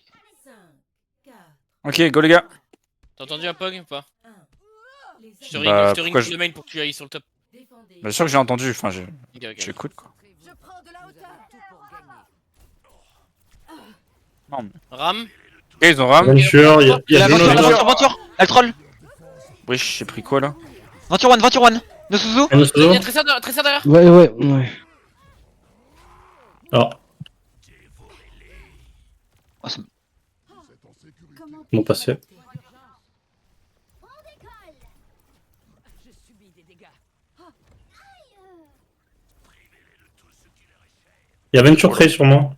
Ok, go les gars. T'as entendu un pog ou pas? Je te ring, Bah, je te ring pourquoi sur le main pour que tu ailles sur le top. Bien sûr que j'ai entendu, enfin j'écoute quoi. Je prends de la hauteur. Non mais... Ram. Ok, ils ont ram. Venture, il y a La Juno, Venture, elle troll. Wesh, j'ai pris quoi là? Venture one. No Suzu. Il y a Tracer derrière. Ouais. Alors, Oh, c'est- mon passé. Je subis des dégâts. Il y a Venture Trade sur moi.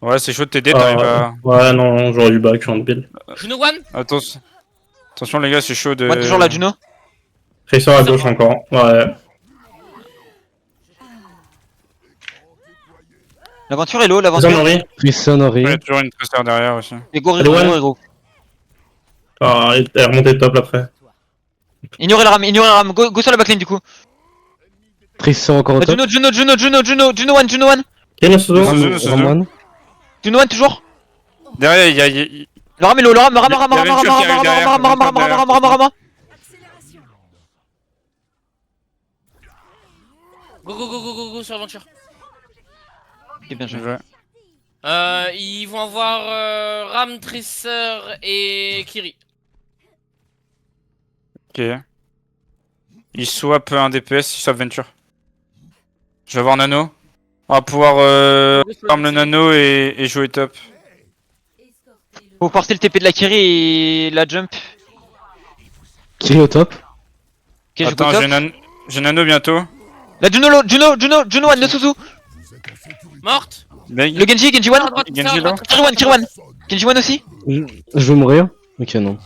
Ouais, c'est chaud de t'aider, t'arrives à... Ouais, non, j'aurais du back, je suis en build. Juno one. Attention les gars, c'est chaud de... One toujours là, Juno. Tracer à gauche encore. Ouais. L'aventure est low, Tracer l'aventure. Nori. Tristan Nori. Ouais, toujours une tracer derrière aussi. Et go, Allez, one. go. Ah, elle est remontée top après. Ignorez le ram. Go sur la backline du coup. Tristan encore au top. Juno one. Quel est ce dos Ramon. Juno one toujours. Derrière, il y a... Le ram est low, le ram. Accélération. Go sur l'aventure. Ok, bien joué. Ouais. Ils vont avoir Ram, Tracer et Kiri. Ok. Ils swap un DPS, ils swap Venture. Je vais avoir Nano. On va pouvoir farm le Nano et jouer top. Faut forcer le TP de la Kiri et la jump. Kiri au top. Ok, je go Attends, top. j'ai Nano bientôt. La Juno one, no Suzu. Morte. Meg. Le Genji one. À droite, Genji, à droite, là. Kiri one. Genji one aussi. Je vais mourir. Ok, non.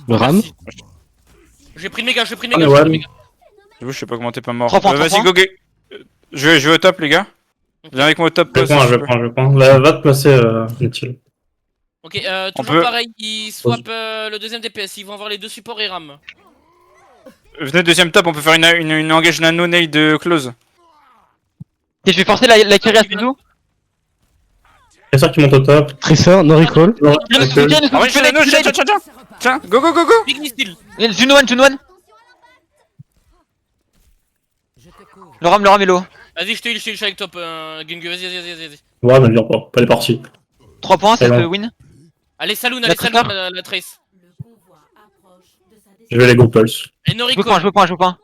Le ram. J'ai pris le méga, j'ai pris le Ah, méga. mais j'ai ouais. pris le méga. J'avoue, je sais pas comment t'es pas mort. 3 points, Vas-y, 3 go, go. Je vais au top, les gars. Viens avec moi au top. Je si prends, tu je peux. prends. Va te placer, utile. Ok, toujours peut- pareil, ils swap le deuxième DPS, ils vont avoir les deux supports et Ram. Venez deuxième top, on peut faire une engage Nano nade close. Ok, je vais forcer la Kiri à Suzu. Tracer qui monte au top. Tracer, no recall. Ah ouais, Nano, tiens, go. Big missile. Juno one. Le ram est low. Vas-y, je te heal avec top, Gengu, vas-y. Ouais, ne viens pas. Elle est partie. 3 points, c'est C'est le long. win. Allez, Saloon, La Tracer. la Trace. Je vais les go pulse. Et Je Noriko. veux point.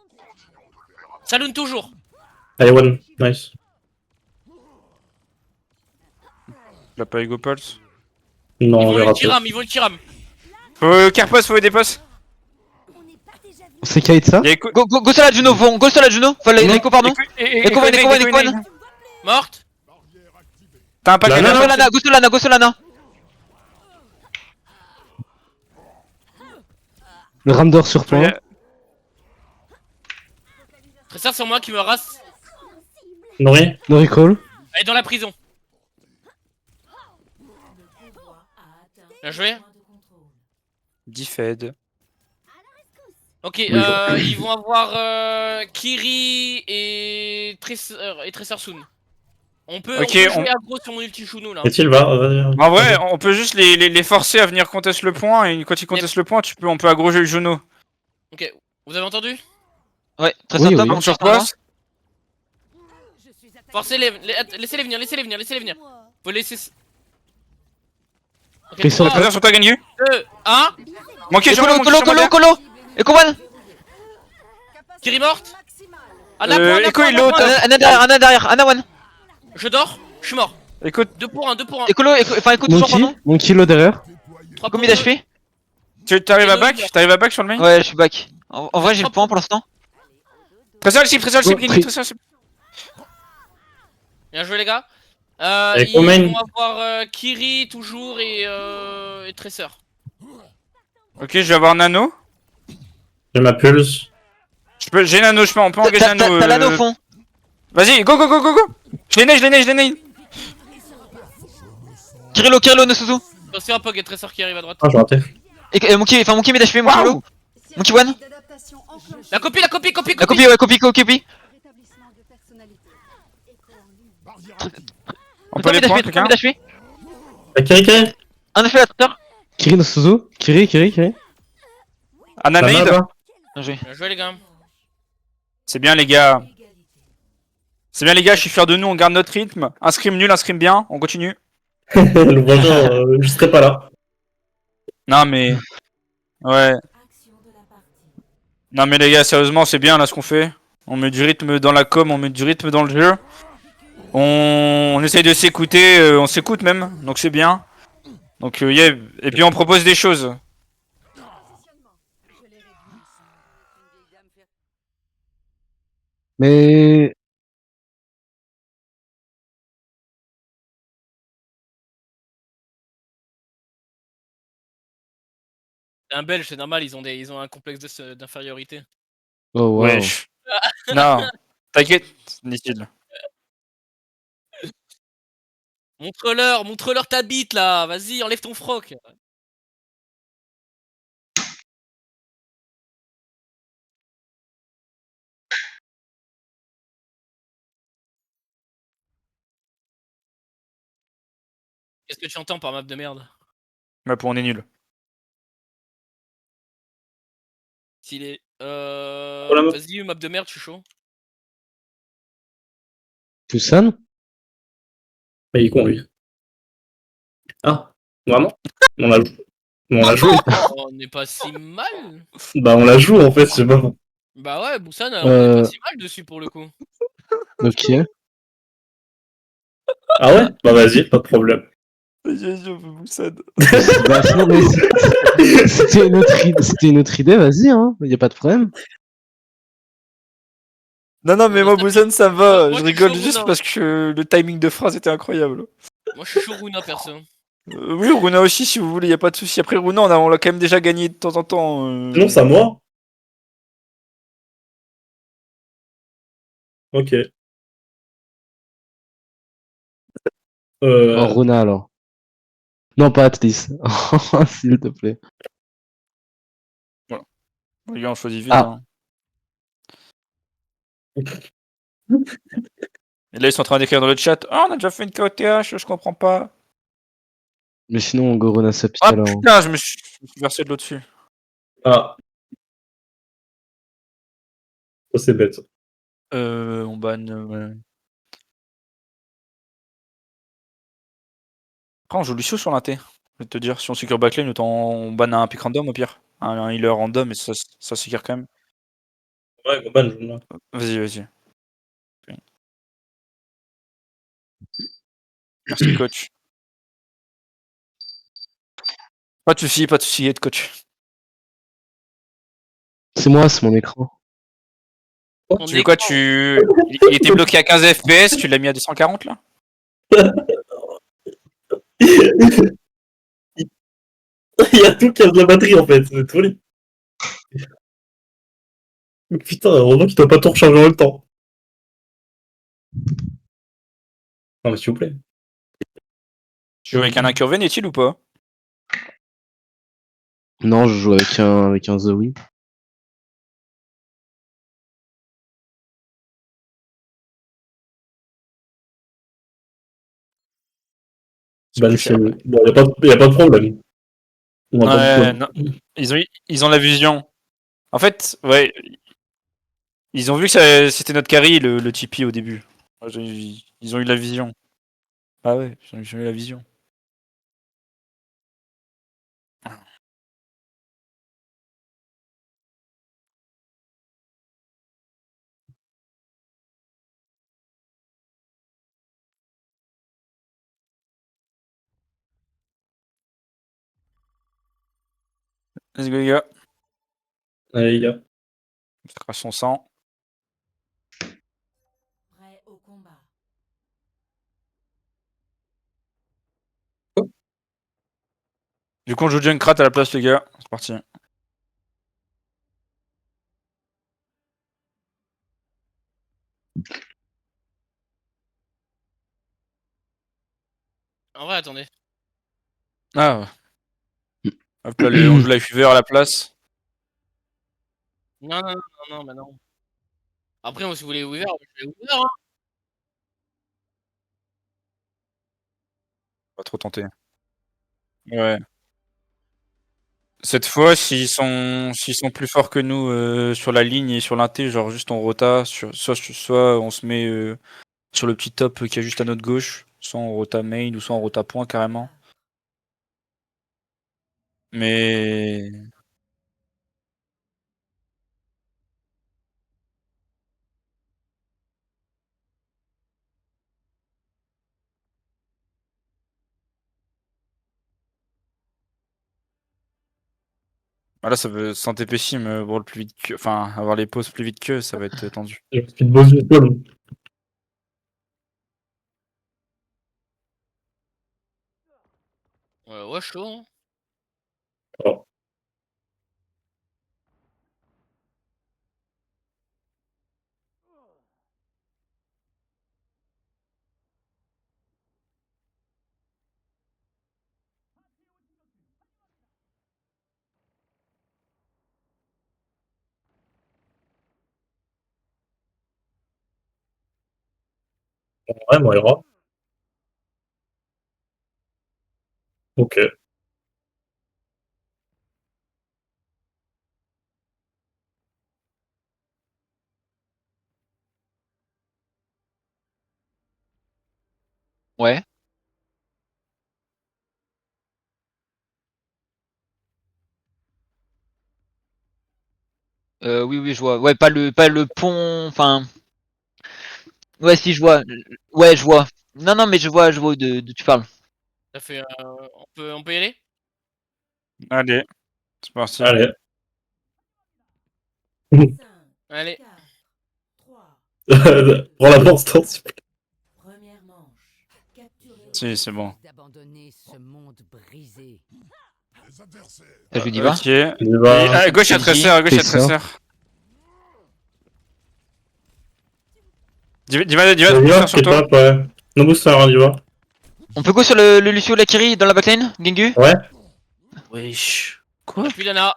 Saloon toujours. Allez, one. Nice. Il a pas Ego Pulse. Non, Ils on vont verra ils vont le tiram. Faut Carpos, faut aider Pos. C'est Kite ça? Il y a écoute. Go sur la Juno, go sur la Juno. Enfin, l'Echo, pardon. Echo one. Morte. T'as un pack Là, de Go sur Lana. Le ram d'or sur point. Tracer sur moi qui me race. Nori. No recall. Elle est dans la prison. Bien joué. Defed. Ok, Oui, ils vont avoir Kiri et Tracer Soon. On peut jouer aggro sur mon ulti Shuno là. Est-il va En vrai, on peut juste les forcer à venir contester le point, et quand ils contestent le point, on peut aggroger le Juno. Ok, vous avez entendu? Ouais, très Oui, top. oui. On sur place. Forcez-les, laissez-les venir. Faut laisser... Ok, Tracer 3, Sur toi, Genyu. 2, 1. Manquez sur Colo. Echo one. Kiri morte. Anna Echo, il est au top. Anna derrière. Anna one. Je dors, je suis mort. Écoute, 2 pour 1. Echo toujours, pardon. Mon kilo derrière. 3 Combien d'HP? tu t'arrives à back sur le main? Ouais, je suis back. En vrai, j'ai le point pour l'instant. Tracer le chip, Genyu, Bien joué les gars. Et Ils Comain. vont avoir Kiri toujours et Tracer. Ok, je vais avoir Nano. J'ai ma pulse. J'ai Nano, on peut engager Nano. T'as l'anneau au fond. Vas-y, go, go, go, go, go. Je les nail. Kirilo, Nosuzu. Attention à Pog et Tracer qui arrive à droite. Ah, j'ai raté. Et Monkey met d'HP, Monkey low. Monkey one. La copie. La copie, ouais, copie. Rétablissement de personnalité. On peut les points, Tout quelqu'un. d'HP. Kiri. Un HP à Tracer. Kiri no Suzu. Kiri. Ananaïd. Nana, Bien joué. Bien joué les gars. C'est bien, les gars. Je suis fier de nous, on garde notre rythme. Un scrim nul, un scrim bien, on continue. Le bonjour, je serai pas là. Non, mais. Ouais. Non, mais les gars, sérieusement, c'est bien là ce qu'on fait. On met du rythme dans la com, on met du rythme dans le jeu. On essaye de s'écouter, on s'écoute même, donc c'est bien. Donc, yeah. Et puis on propose des choses. Mais C'est un belge, c'est normal, ils ont un complexe d'infériorité. oh wow. Wesh. Non, t'inquiète, Nickel. Montre-leur ta bite là, vas-y, enlève ton froc. Qu'est-ce que tu entends par map de merde? Mais pour on est nul. S'il est. la meuf. Vas-y, map de merde, je suis chaud. Busan? Mais il est con, lui. Ah, vraiment? On l'a joué. Oh, on n'est pas si mal. Bah, on la joue en fait, c'est pas. Bah ouais, Busan, on est pas si mal dessus pour le coup. Ok. Ah ouais? Bah, vas-y, pas de problème. Bah, sinon, mais c'était une autre idée, vas-y, hein. Y a pas de problème. Non, mais moi, Busan, ça va. Moi, Je je suis rigole chaud, juste Runa. parce que le timing de phrase était incroyable. Moi, je suis chaud Runa perso. Oui, Runa aussi, si vous voulez, y a pas de souci. Après, Runa, on l'a quand même déjà gagné de temps en temps. Sinon, c'est à moi? Ok. Oh, Runa alors. Non, pas Atlas. S'il te plaît. Les gars, on choisit vite. Ah. Hein. Et là, ils sont en train d'écrire dans le chat. Oh, on a déjà fait une KOTH, je comprends pas. Mais sinon, on go Runa Sapit Ah alors. putain, je me suis versé de l'eau dessus. Ah. Ça, c'est bête. On banne. Ouais. Après, on joue Lucio sur l'inté. Je vais te dire, si on secure backlane, autant on banne un pick random au pire. Un healer random, et ça secure quand même. Ouais, Goban, je vois. Vas-y. Ok. Merci, coach. Pas de soucis, aide coach. C'est moi, c'est mon écran. Tu veux quoi, Il était bloqué à 15 FPS, tu l'as mis à 240 là? Il y a tout qui a de la batterie en fait, c'est trop lit. Putain, heureusement qu'il doit pas tout recharger en même temps. Non mais s'il vous plaît. Tu joues avec un incurvé, n'est-il ou pas? Non, je joue avec un Zoe. Bah, bon, y a pas de problème. On a pas de Ouais, non. Ils ont la vision. En fait, ouais. Ils ont vu que c'était notre carry, le Tipeee au début. Ils ont eu la vision. Ah ouais, ils ont eu la vision. Let's go les gars. Allez les gars. Il fera son sang. Prêt au combat. Du coup, on joue Junkrat à la place, les gars. C'est parti. En vrai, attendez. Ah ouais. Hop là, on joue la Fever à la place. Non, bah non. Après, moi, si vous voulez Weaver, je vais Weaver, hein. Pas trop tenté. Ouais. Cette fois, s'ils sont plus forts que nous sur la ligne et sur l'inté, genre juste en rota, soit on se met sur le petit top qui est juste à notre gauche, soit en rota main ou soit en rota point carrément. Mais ah, là, ça veut sans TP sim le plus vite que, enfin avoir les pauses plus vite que ça va être tendu. Il y a une petite boss du pôle. Ouais, chaud, hein. Oh. Ouais, Moira. Ok. Ouais. Oui, oui, je vois. Ouais, pas le pont. Enfin. Ouais, si, je vois. Ouais, je vois. Non, non, mais je vois de tu parles. Ça fait. On peut y aller? Allez, c'est parti. Allez. Allez. Prends la lance, s'il te plaît. Si, c'est bon. Je lui dis pas. Ok. On y va. À gauche, il y a Tracer, à gauche, il y a Tracer. Diva, On y booster va, sur c'est toi. top, ouais. No booster, on y va. On peut go sur le Lucio Lakiri dans la backlane, Gengu? Ouais. Wesh. Quoi? Puis Lana.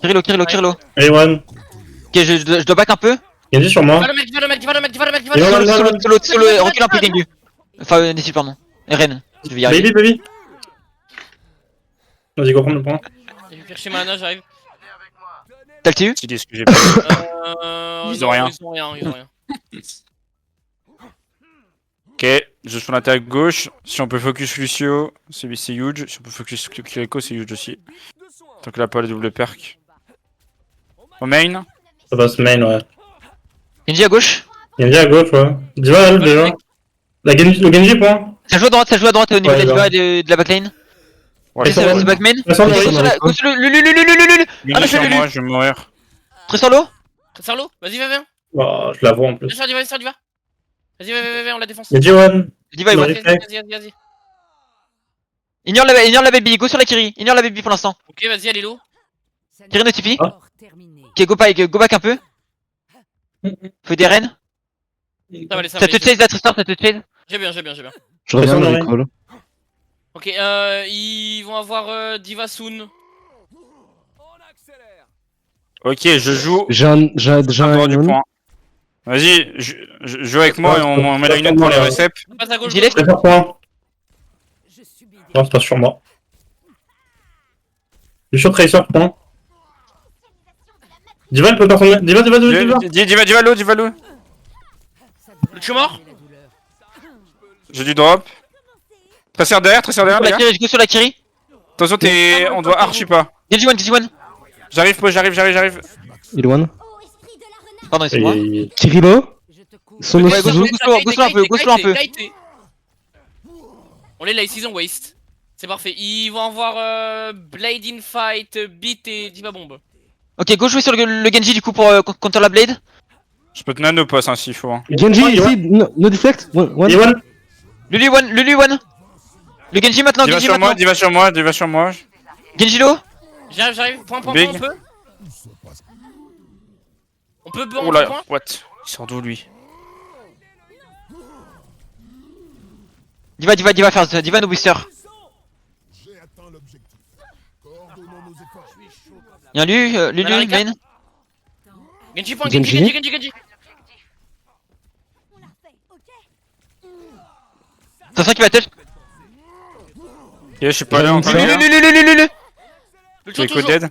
Kirilo. A1. Ok, je dois back un peu. Genji sur moi. Va le mec. Il va, Solo, recule un peu, Gengu. Enfin, Nessie, pardon. Eren, je vais y arriver. Baby. Vas-y, go prendre le point. Je vais chercher Mana, j'arrive. T'as le TU? C'est ce que j'ai pas. Ils ont rien. Ils ont rien. Ok, je suis l'attaque gauche. Si on peut focus Lucio, c'est huge. Si on peut focus Kiriko, c'est huge aussi. Tant qu'il a pas le double perk. Au main. Ça passe main, ouais. Genji à gauche. Genji à gauche, ouais. Diva, elle, déjà. Le Genji, point. Ça joue à droite au niveau Ouais, de la là. Diva et de la backline. Ouais, C'est backman. Vincent, Go Vincent, sur la- go sur le. Ah, mais sur c'est moi, Lulu. je vais mourir. Tresor Sarlo, vas-y, viens. Oh, je la vois en plus. Viens, Diva. Vas-y, va, on la défonce. Genji one. Diva, il Non, va. Vas-y. Ignore la baby, go sur la Kiri. Ignore la baby pour l'instant. Ok, vas-y, elle est low. Kiri notifie. Ah. Ok, go back un peu. Feu des reines. Ça va aller, Ça te chase la Tresor, ça te chase. J'ai bien. Je reviens Descends, dans Laurie. l'école. Ok, ils vont avoir Diva soon. Ok, je joue. J'ai déjà un un du Ion. point. Vas-y, je joue avec moi et on met la unité pour les receps. Passe à gauche. Gilet. Je vais faire point. Non, c'est pas sur moi. Je suis sur Tracer, point. Diva, elle peut pas tomber. Diva. Diva low. Je suis mort. J'ai du drop. Tracer derrière, les gars. Go sur la Kiri. Attention, on doit archi pas. Genji one. J'arrive. Il one. Pardon, excuse-moi. Kirilo. Sono Ouais, go Suzu. slow un peu. On est là, ils ont waste. C'est parfait. Ils vont avoir Blade in fight, Beat et Diva bomb. Ok, go jouer sur le Genji du coup pour contre la Blade. Je peux te nano pass s'il faut. Hein. Genji ici, no deflect. One. Lulu one. Le Genji maintenant, Diva sur moi. Genjilo. J'arrive, point, Big. on peut. On peut, Oh point. là, what? Il sort d'où lui? Diva faire Diva no booster. J'ai atteint l'objectif. Coordonnons nos efforts. Y'a Lulu, Malarica. main. Genji point, Genji. Genji. On la refait, ok? Attention qui va touch. Ok, je suis pas là encore. Lulu. Le Qui est toujours. dead?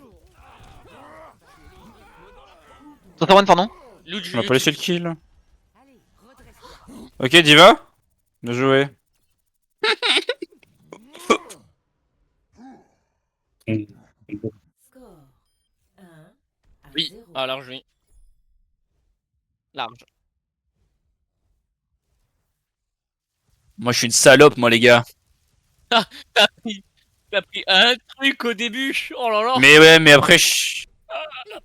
Sur one, pardon. On va pas laisser le kill. Ok, Diva. Bien joué. Oui, large, oui. Large. Moi, je suis une salope, moi, les gars. T'as pris un truc au début. Oh là là. Mais ouais, mais après,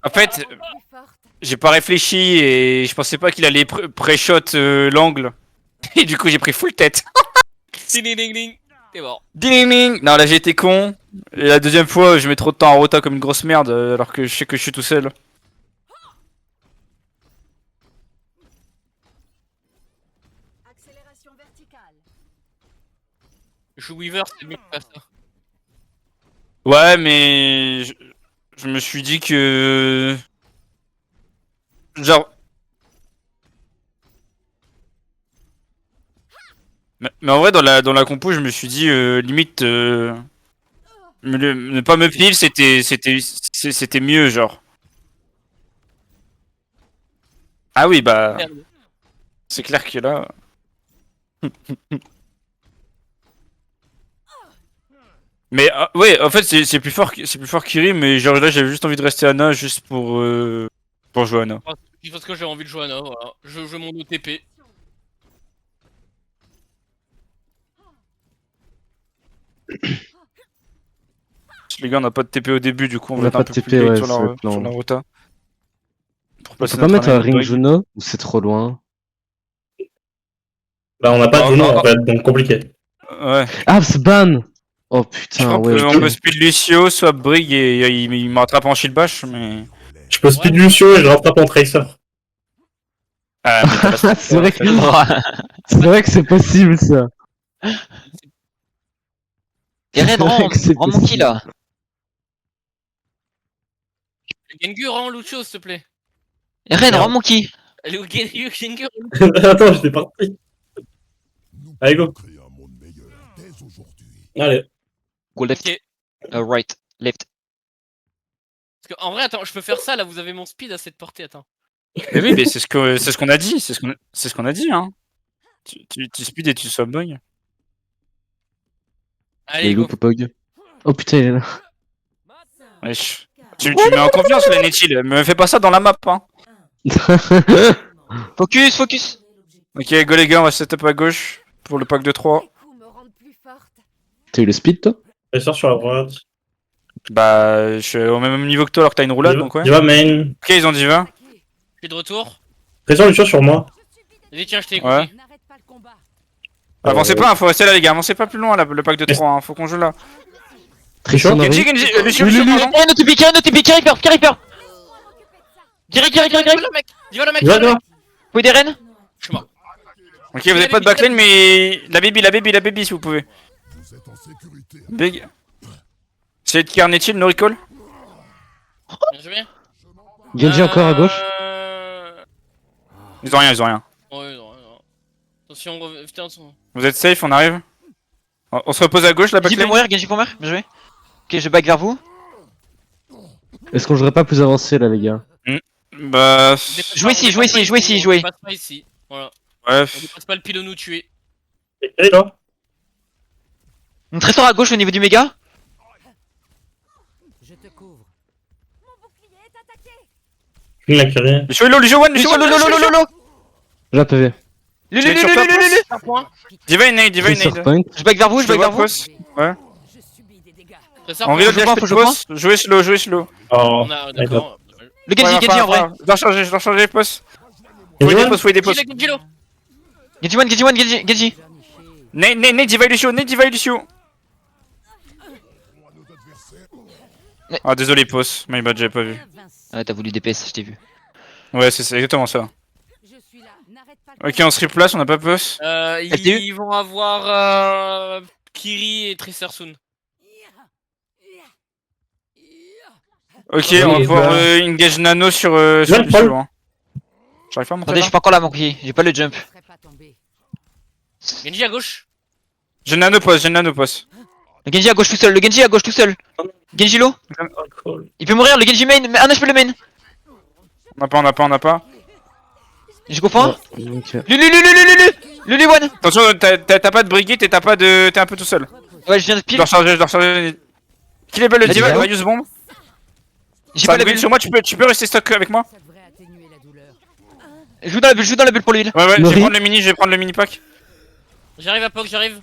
en fait, Plus forte. j'ai pas réfléchi et je pensais pas qu'il allait pré-shot l'angle. Et du coup, j'ai pris full tête. Ding ding ding ding. T'es mort. Ding ding. Non, là, j'ai été con. Et la deuxième fois, je mets trop de temps en rota comme une grosse merde, alors que je sais que je suis tout seul. Accélération verticale. Joue Weaver, c'est mieux que pas ça. Ouais, mais je me suis dit que genre mais en vrai dans la compo, je me suis dit limite ne pas me pile, c'était mieux genre. Ah oui, bah Merde. c'est clair que là mais ouais, en fait c'est plus fort Kiri, mais genre là j'avais juste envie de rester Ana juste pour jouer Ana. Parce que j'ai envie de jouer Ana, voilà. Je joue mon OTP. Les gars, on n'a pas de TP au début, du coup on On va a être un pas peu de plus TP, late ouais, sur ça va la, être lent. sur la rota. Pour On passer peut pas notre mettre un année de ring break. Juno ou c'est trop loin? Bah, on n'a pas de Juno en fait, donc compliqué. Ouais. Ah, c'est ban! Oh Je putain, crois ouais. qu'on peut speed Lucio, soit Brig et il me rattrape en shield bash, mais. Je peux speed Lucio et je rattrape en Tracer. Ah, mais t'as la strat, C'est vrai en fait. C'est vrai que c'est possible ça. Eren, C'est vrai que c'est rends mon kill là. Gengu, rends Lucio, s'il te plaît. Eren, rends mon kill. Allez, Gengu, Attends, j'étais parti. Allez, go. Créer un monde meilleur dès aujourd'hui. Allez. Go left. Ok. Right. Left. Parce que, en vrai, attends, je peux faire ça, là, vous avez mon speed à cette portée, attends. Mais oui, mais c'est ce qu'on a dit, c'est ce qu'on a dit, hein. Tu speed et tu subboy. Allez, Les go. loups Popog. Oh putain, il est là. Wesh. Tu mets en confiance la Netil, me fais pas ça dans la map, hein. Focus. Ok, go les gars, on va setup à gauche pour le pack de 3. Les coups me rendent plus forte. T'as eu le speed toi? Tracer sur la droite. Bah, je suis au même niveau que toi alors que t'as une roulade, donc ouais. Diva main. Ok, ils ont Diva. Je suis de retour. Tracer Lucio sur moi. Vas-y, tiens, je t'ai Ouais. écouté. N'arrête pas le combat. Avancez pas, hein, faut rester là les gars, avancez pas plus loin là, le pack de 3, hein, faut qu'on joue là. Tristan Genji, Marie. Genji, Lucio, pardon. Eren, OTP, Carry. Direct. Dis-va le mec. Diva, Diva. Fouille d'Eren. Je suis mort. Ok, vous avez pas de backline, mais la baby si vous pouvez. Vous êtes en sécurité. Big. C'est de Carnetil, no recall. Bien joué. Genji encore à gauche. Ils ont rien. Ouais, non. Attention, putain, attention. Vous êtes safe, on arrive. On se repose à gauche, la Genji peut backline. mourir, Bien joué. Ok, je back vers vous. Est-ce qu'on jouerait pas plus avancé là, les gars? Bah. Jouez ici. On passe pas ici. Voilà. Ouais. On dépasse pas le pile nous tuer. Et là. Mon trésor à gauche au niveau du méga. Je te couvre. Mon bouclier est attaqué. Il a carré. Lucio one. J'ai un PV. Lulu. Un point. Diva une nade. Tracer point. Je back vers vous. Ouais. Je subis des dégâts. Trésor, En reload, je pense, HP je post. Jouez slow. Oh. on a, d'accord. Le Genji en vrai. Je dois recharger post. Genji, Fouille des posts. Gilo. Genji. Nade, Diva et Lucio. Moi, nos adversaires. Ah désolé pause, my bad, j'avais pas vu. Ouais, t'as voulu DPS, je t'ai vu. Ouais c'est exactement ça. Ok on se replace, on a pas pause. LTU? Ils vont avoir Kiri et Tracer soon. Ok Oui, on va pouvoir bah. engage nano sur Même le Paul. silo. Hein. J'arrive pas à monter Attendez, je là. suis pas encore là, mon qui. J'ai pas le jump. Genji à gauche. J'ai nano pause, j'ai nano pause. Le Genji à gauche tout seul, le Genji à gauche tout seul. Genji low. Il peut mourir, le Genji main. Ah non, je peux le main. On n'a pas. Je comprends. Ok. Lulu one. Attention, t'as pas de brigade et t'as pas de. T'es un peu tout seul. Ouais, je viens de Je pile. dois recharger. Kill est belle le Vas-y, diva, il vas-y. va use bomb. J'ai Ça pas la build bulle. sur moi, tu peux rester stock avec moi. Je joue dans la bulle pour l'huile. Ouais, ouais, je Mori. vais prendre le mini pack. J'arrive à Pog, j'arrive.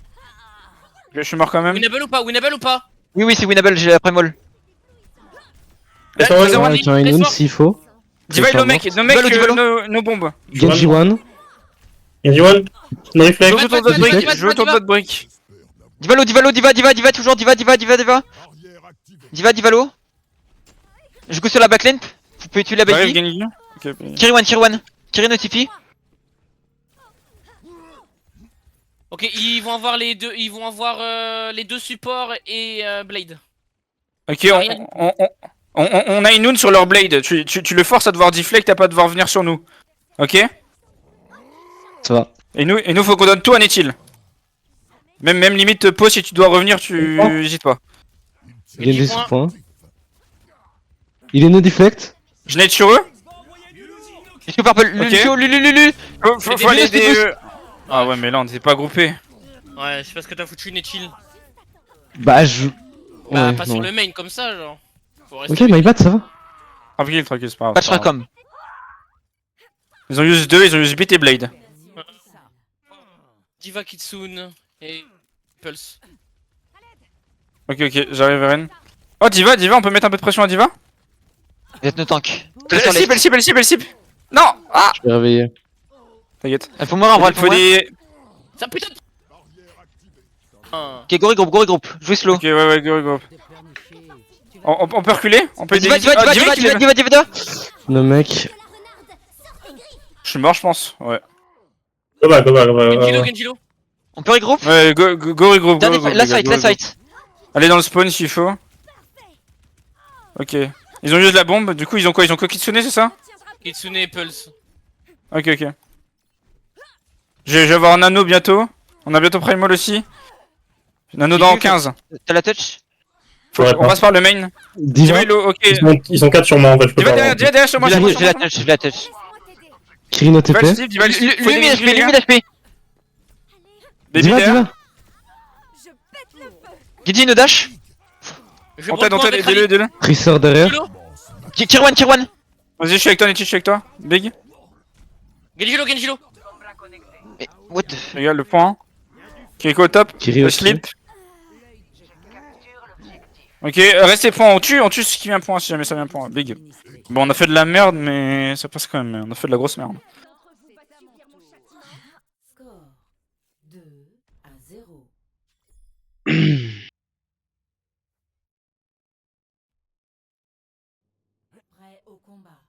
Je suis mort quand même. Winnable ou pas? Oui, c'est winnable, j'ai la prémol. Là, Attends, ils ont Ouais, dit- avec un Inoon s'il faut. Diva, no mec, Divalo. nos bombes. Genji one. Genji one. No Je reflex. veux autour de votre brick, je veux autour de votre brick. Divalo, toujours, diva. Divalo. Je go sur la backlane. Vous pouvez tuer la J'arrive, base. Genji. Ok, Kiri one. Kiri notifie. Ok, ils vont avoir les deux supports et Blade. Ok, on a une Noon sur leur blade. Tu le forces à devoir deflect, à pas devoir venir sur nous. Ok? Ça va. Et nous faut qu'on donne tout à Netil. Même limite pause si tu dois revenir, tu hésites pas. Genji sur point. Il est no deflect. Je nade sur eux. Est-ce que purple. Lulu. Faut aller des. Ah ouais, mais là on était pas groupés. Ouais, je sais pas ce que t'as foutu, Netil. Bah je. Bah, Ouais, pas non. sur le main comme ça, genre. Faut rester Ok, avec- my bad, ça va. Tranquille, c'est pas grave. Patch c'est pas grave. recom. Ils ont use 2, ils ont use beat et blade. Diva Kitsune et Pulse. Ok, j'arrive Ren. Oh Diva, on peut mettre un peu de pression à Diva? Vous êtes nos tanks. Elle cible. Non! Ah! Je vais réveiller. T'inquiète. Elle faut mourir en vrai, elle Il faut faut mourir. des. Ça putain de... Ah. Ok, go regroupe. Jouez slow. Ok, ouais, go. On peut reculer? On peut Diva. No mec. Je suis mort, je pense. Ouais. Go back. Genjilo. On peut regroupe. Ouais, go regroupe. La site. Allez dans le spawn s'il faut. Ok. Ils ont juste la bombe, du coup ils ont quoi? Ils ont Kokitsune, c'est ça? Kitsune et Pulse. Ok. Je vais avoir un nano bientôt. On a bientôt Primal aussi. Nano dans 15. T'as la touch? On passe par le main. Diva. Ok. Ils sont 4 sur moi en fait. Je peux Diva pas. derrière sur moi. J'ai la touch. Kirino TP. Diva, Lumi HP. Baby derrière. Gidji no dash. Je On t'aide, reprends avec Ali. aide-le. Tracer derrière. Kirwan. Vas-y, je suis avec toi, Netty, je suis avec toi. Big. Genjilo. Mais what the f... Regarde le point. Kiriko au top. Kiri Le aussi. slip. Ok, restez point, on tue ce qui vient point si jamais ça vient point. Big. Bon, on a fait de la merde, mais ça passe quand même. On a fait de la grosse merde. Score 2-0. Prêt au combat.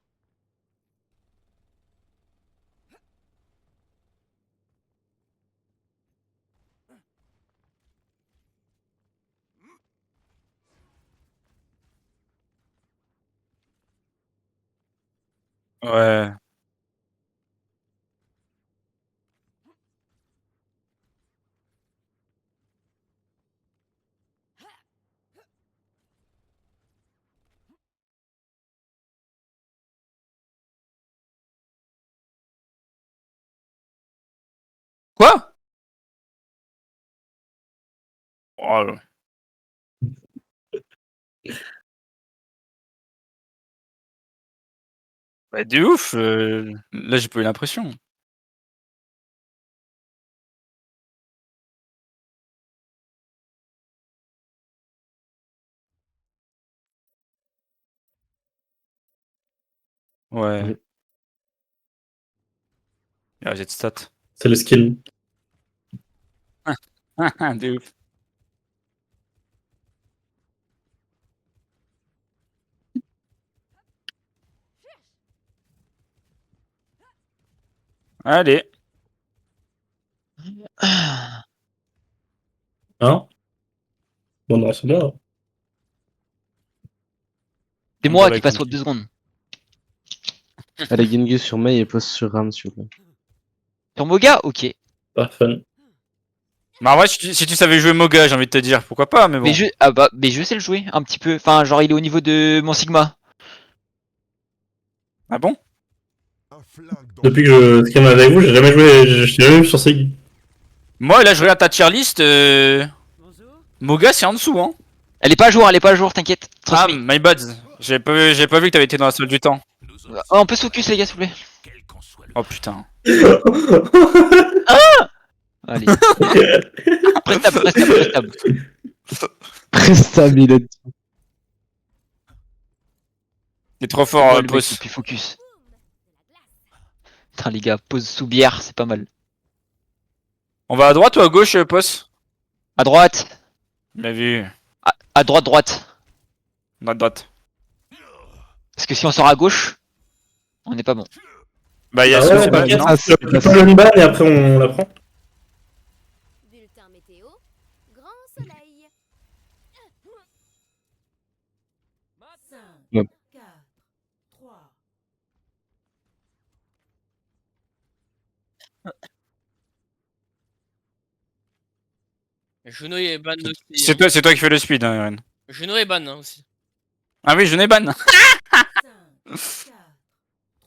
Ouais. Quoi? Oh là. Bah de ouf, là j'ai pas eu l'impression. Ouais. Ah, j'ai de stats. C'est le skill. De ouf. Allez. Hein? Bon, non, c'est bon. C'est On moi va qui passe compter. swap 2 secondes. Allez, Genghis sur Mei et pose sur Ram, s'il vous plaît. Sur Moga, ok. Pas fun. Bah, en vrai, si tu savais jouer Moga, j'ai envie de te dire, pourquoi pas, mais bon. Mais je sais le jouer un petit peu. Enfin, genre, il est au niveau de mon Sigma. Ah bon? Depuis que je scrim avec vous, j'ai jamais joué. Je suis jamais vu sur Sig. Moi, là, je regarde ta tier list. Bonjour. Moga, c'est en dessous, hein. Elle est pas à jour, t'inquiète. Ah, Transmis. my bad. J'ai pas vu que t'avais été dans la salle du temps. Oh, on peut se focus, les gars, s'il vous plaît. Oh putain. Allez. Prestable. Prestable, il est. T'es trop fort, Le mec, boss. et puis focus. Putain, les gars, pause sous bière, c'est pas mal. On va à droite ou à gauche, boss? À droite. Bien vu. À droite. Droite. Parce que si on sort à gauche, on n'est pas bon. Bah, il y a Ah ce ouais, t'inquiète, non. c'est je prends le ban et après on la prend. Bulletin météo. Grand soleil. 5, Yep. 4, 3. Juno est ban aussi. C'est toi qui fais le speed, hein, Eren. Juno est ban hein, aussi. Ah oui, je n'ai ban. 5, 4,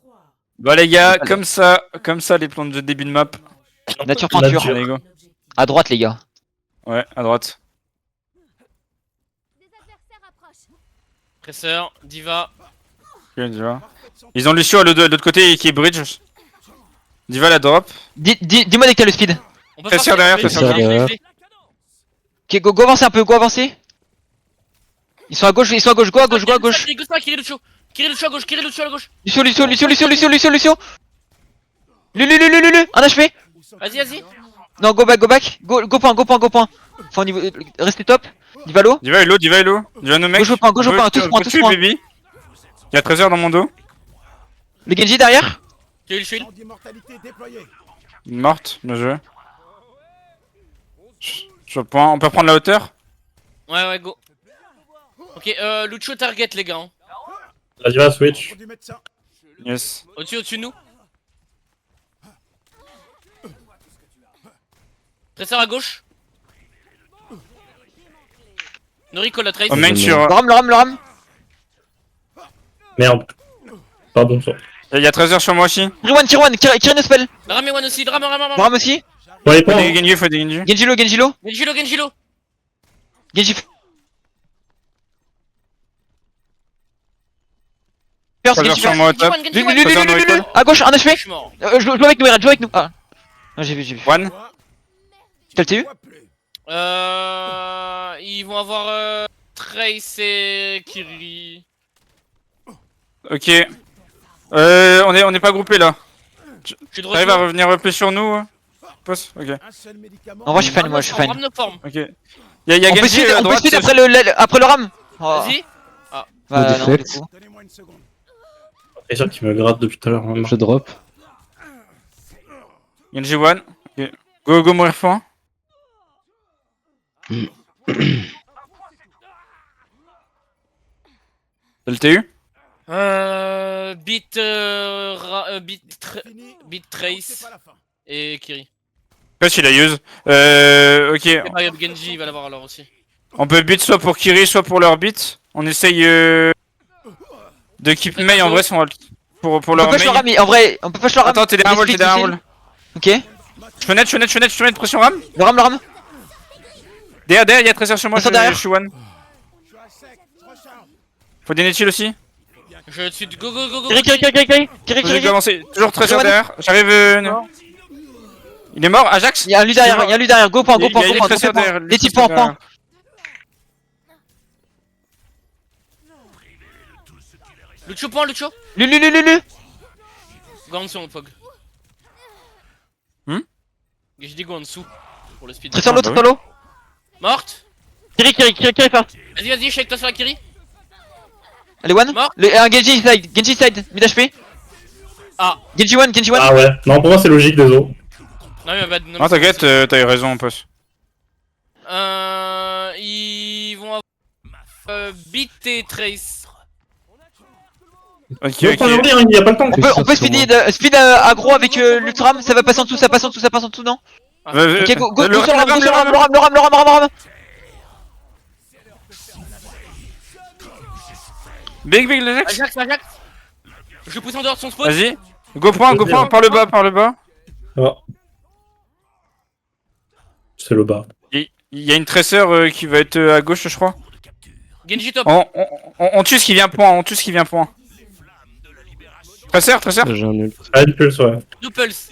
3. Bah, les gars, comme ça, les plans de début de map. Nature peinture. Allez, go. À droite, les gars. Ouais, à droite. Des adversaires approchent. Presseur, Diva. Ok, tu vois. Ils ont Lucio à l'autre côté qui est bridge. Diva la drop. Dis-moi dès que t'as le speed. On peut Presseur derrière, presseur derrière. Ok, go avancer un peu, go avancer. Ils sont à gauche, go à gauche. Kiri Lucio à gauche, Kiri Lucio à gauche. Lucio. Lulu, un HP. Vas-y. Non, go back. Go point. Enfin, au niveau. Restez top. Divalo. Diva est low. Diva no mec. Gauche au point, tous point. Baby. Il y a 13 heures dans mon dos. Le Genji derrière. J'ai eu le shield. d'immortalité déployé. Morte, bien joué. Sur point, on peut prendre la hauteur? Ouais, go. Ok, Lucio target, les gars. Hein. La Diva switch. Du médecin. Yes. Au-dessus de nous. Presseur à gauche. Noriko la trace. On main sur. Le ram. Merde. Pardon, ça. Il y a 13 heures sur moi aussi. Tier 1, Kirin spell. Le ram et one aussi, le ram. Ram aussi. Ouais, Faut prends. des Genji. Genjilo. Genjilo. Genji. First, 13 heures Genji. sur moi au top. Lulu. À gauche, un HP. Je suis mort. Joue avec nous, Eren, joue avec nous. Ah. Non, j'ai vu. One. T'as le TU? Ils vont avoir Trace et Kiri. Ok. On est pas groupé là. Je suis de T'arrives à retour. revenir un peu sur nous? Post. Ok. Un seul médicament. En vrai, je suis fan, moi, je suis fan. Ram nos formes. Ok. Y'a On peut Genji speed, à on peut droite. speed après le ram. Oh. Vas-y. Bah, non, du Defect. coup. Donnez-moi une seconde. C'est ça qui me gratte depuis tout à l'heure. Hein. Je drop. Genji one. Ok. Go mourir fort. T'as le TU? Beat Trace C'est pas la fin. et Kiri. Qu'est-ce qu'il a use? Ok. Et Mario Genji il va l'avoir alors aussi. On peut beat soit pour Kiri, soit pour leur beat. On essaye de keep Mei en vrai pour On leur peut push le main. ram, en vrai, on peut push le ram. Attends, t'es derrière un wall, Ok. Fenêtre, pression ram. Le ram. Derrière, il y a 13 heures sur moi, Attends, derrière. je suis one. Je suis à sec. Je recharge. Faut des netiles aussi. Je suis de go. Faut que avancer. Toujours 13 heures derrière. J'arrive. Il est mort, Ajax? Il y a un lui derrière, go point. Il y a les 13 heures derrière. Les types point. Lucio point, Lucio. Lulu. Go en dessous mon pog. Hmm? J'ai dit go en dessous. Pour le speed. Très sur Ah, l'autre, bah solo. Morte. Kiri first. Vas-y, shake toi sur la Kiri. Allez, one. Mort. Un Genji side, mid HP. Ah. Genji one, Genji one. Ah ouais, non, pour moi, c'est logique, désolé. Non, mais non, Non, t'inquiète, t'as eu raison, mon pote. Ils vont avoir Beat et Trace. Ok, Il ok. y a pas le temps. On peut speed aggro avec l'ultram, ça va passer en dessous, ça passe en dessous, non? Ok, go le sur le ram, ram, go sur le ram. Big, les ex. Ajax. Je pousse en dehors de son spot. Vas-y. Go point, par le bas. Ah. C'est le bas. Il y a une tresseur qui va être à gauche, je crois. Genji top. On tue ce qui vient point, Tresseur. J'ai un ult. Ah, une pulse, ouais. Deux pulse.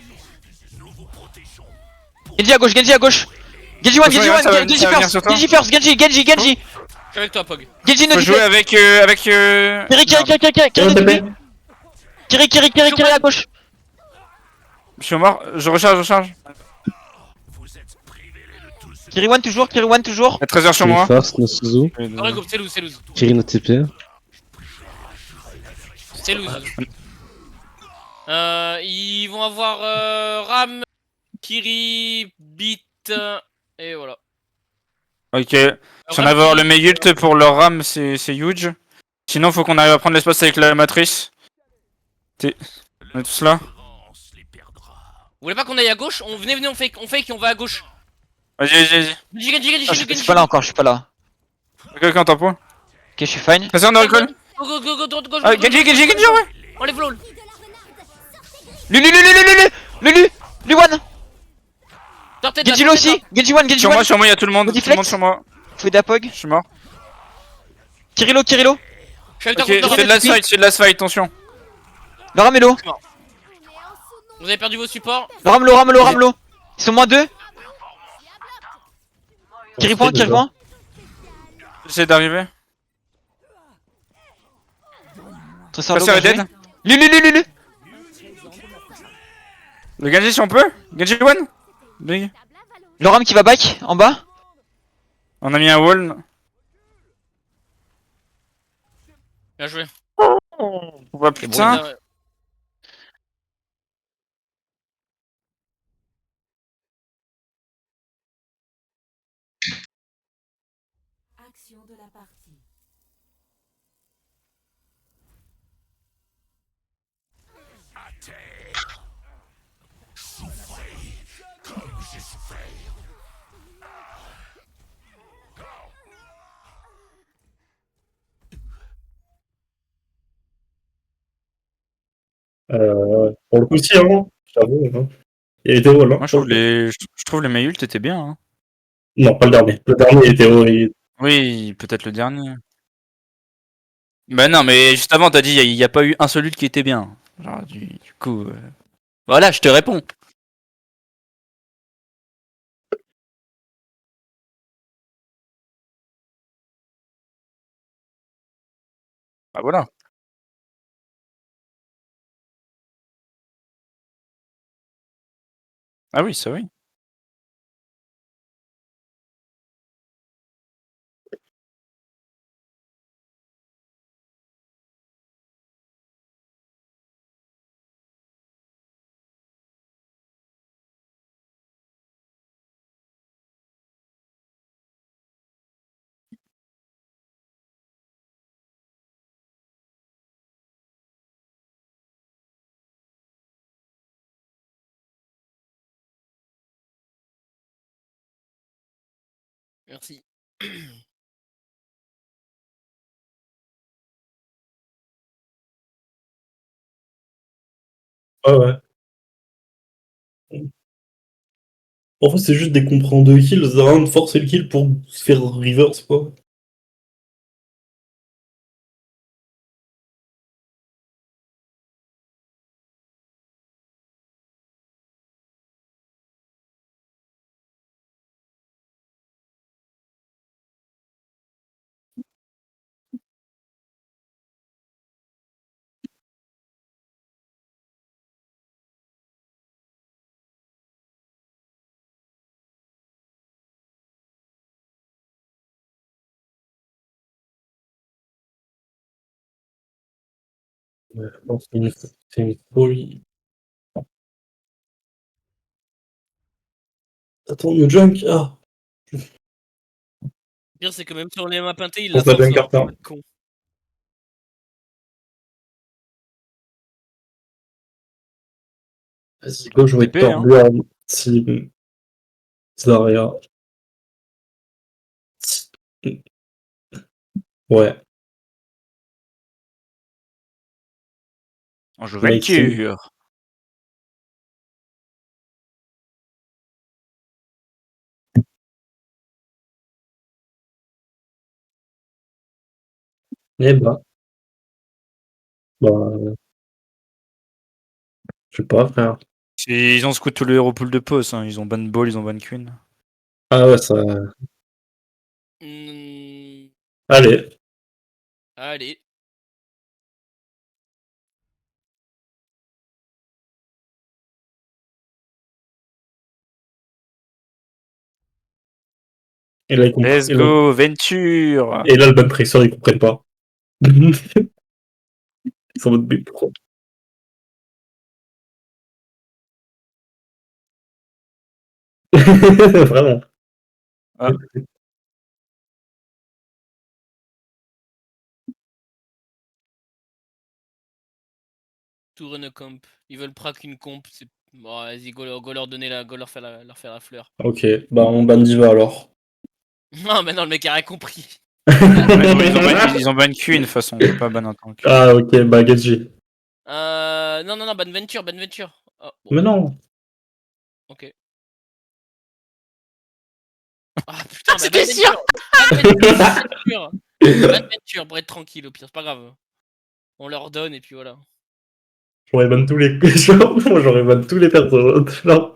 Genji à gauche. Genji one, Attention, Genji first, Genji. Je suis avec toi, Pog. Genji Faut no jouer avec Kiri à gauche. Je suis mort, je recharge. Kiri one toujours. La trésor sur moi. First, no Suzu. Pareil, groupe, c'est loose. Kiri no TP. C'est loose. Ils vont avoir Ram, Kiri, Beat, et voilà. Ok. Si on arrive à avoir le Megult pour leur ram, c'est huge. Sinon, faut qu'on arrive à prendre l'espace avec la matrice. On est tous là. Vous voulez pas qu'on aille à gauche? Venez, on fake et on va à gauche. Vas-y. Genji. Je suis pas là encore, Ok, on tempo. Ok, je suis fine. Trésor, no recall. Go. Ah, Genji, ouais. On les flow. Lulu one. Sortez de là, Genji là aussi. Genji one. Sur moi, y'a tout le monde. Tout le monde sur moi. Feu d'apog. Je suis mort. Kirilo. Je suis avec Ok, toi, c'est de la fight, attention. Le ram est low. Vous avez perdu vos supports. Le ram low. Ils sont moins 2. Kiri point. J'essaie d'arriver. Tressor Tressor est dead. Lulu. Le Genji, si on peut. Genji one. Big. Le ram qui va back en bas. On a mis un wall. Bien joué. Ouais, putain. Action de la partie. Pour le coup, si, hein. J'avoue. Hein. Il était drôle, hein. Moi, je trouve les Mayult étaient bien. Hein. Non, pas le dernier. Le dernier était horrible. Oui, peut-être le dernier. Bah non, mais juste avant, t'as dit, il n'y a pas eu un seul ult qui était bien. Genre, du coup... Voilà, je te réponds. Ah voilà. Ah oui, ça oui. Merci. Ouais. En fait, c'est juste dès qu'on prend 2 kills, ça rien de forcer le kill pour se faire reverse, quoi. Ouais, non, c'est une folie. Attends, New Junk, ah! Le pire, c'est que même sur les maps inté, il On la l'a force, bien alors carté. faut pas être con. Vas-y, go jouer TP, Thor hein. Burn, si Zarya. Ouais, On joue Make sense. Venture. Eh bah, je sais pas, frère. Ils ont scout tous les héros pool de pause, hein. Ils ont ban ball, ils ont ban queen. Ah ouais, ça. Mmh, Allez. allez. Et là, ils comprennent. Let's go, Venture. Et là, le ban tracer, ils comprennent pas. Ils sont en mode, mais pourquoi? Vraiment. Ah. Tout run a comp. Ils veulent prac une comp. C'est... Bon, vas-y, go leur donner go leur faire la fleur. Ok, bah on ban Diva alors. Non, mais non, le mec a rien compris. Ils ont ban queen de toute façon, on peut pas ban un tank. Ah ok, bah Genji. Non, ban Venture, ban Venture. Oh, bon. Mais non. Ok. Ah putain, bah c'était ban sûr. Venture. Ban Venture pour être tranquille au pire, c'est pas grave. On leur donne et puis voilà. J'aurais ban tous les. J'aurais ban tous les personnages. Non.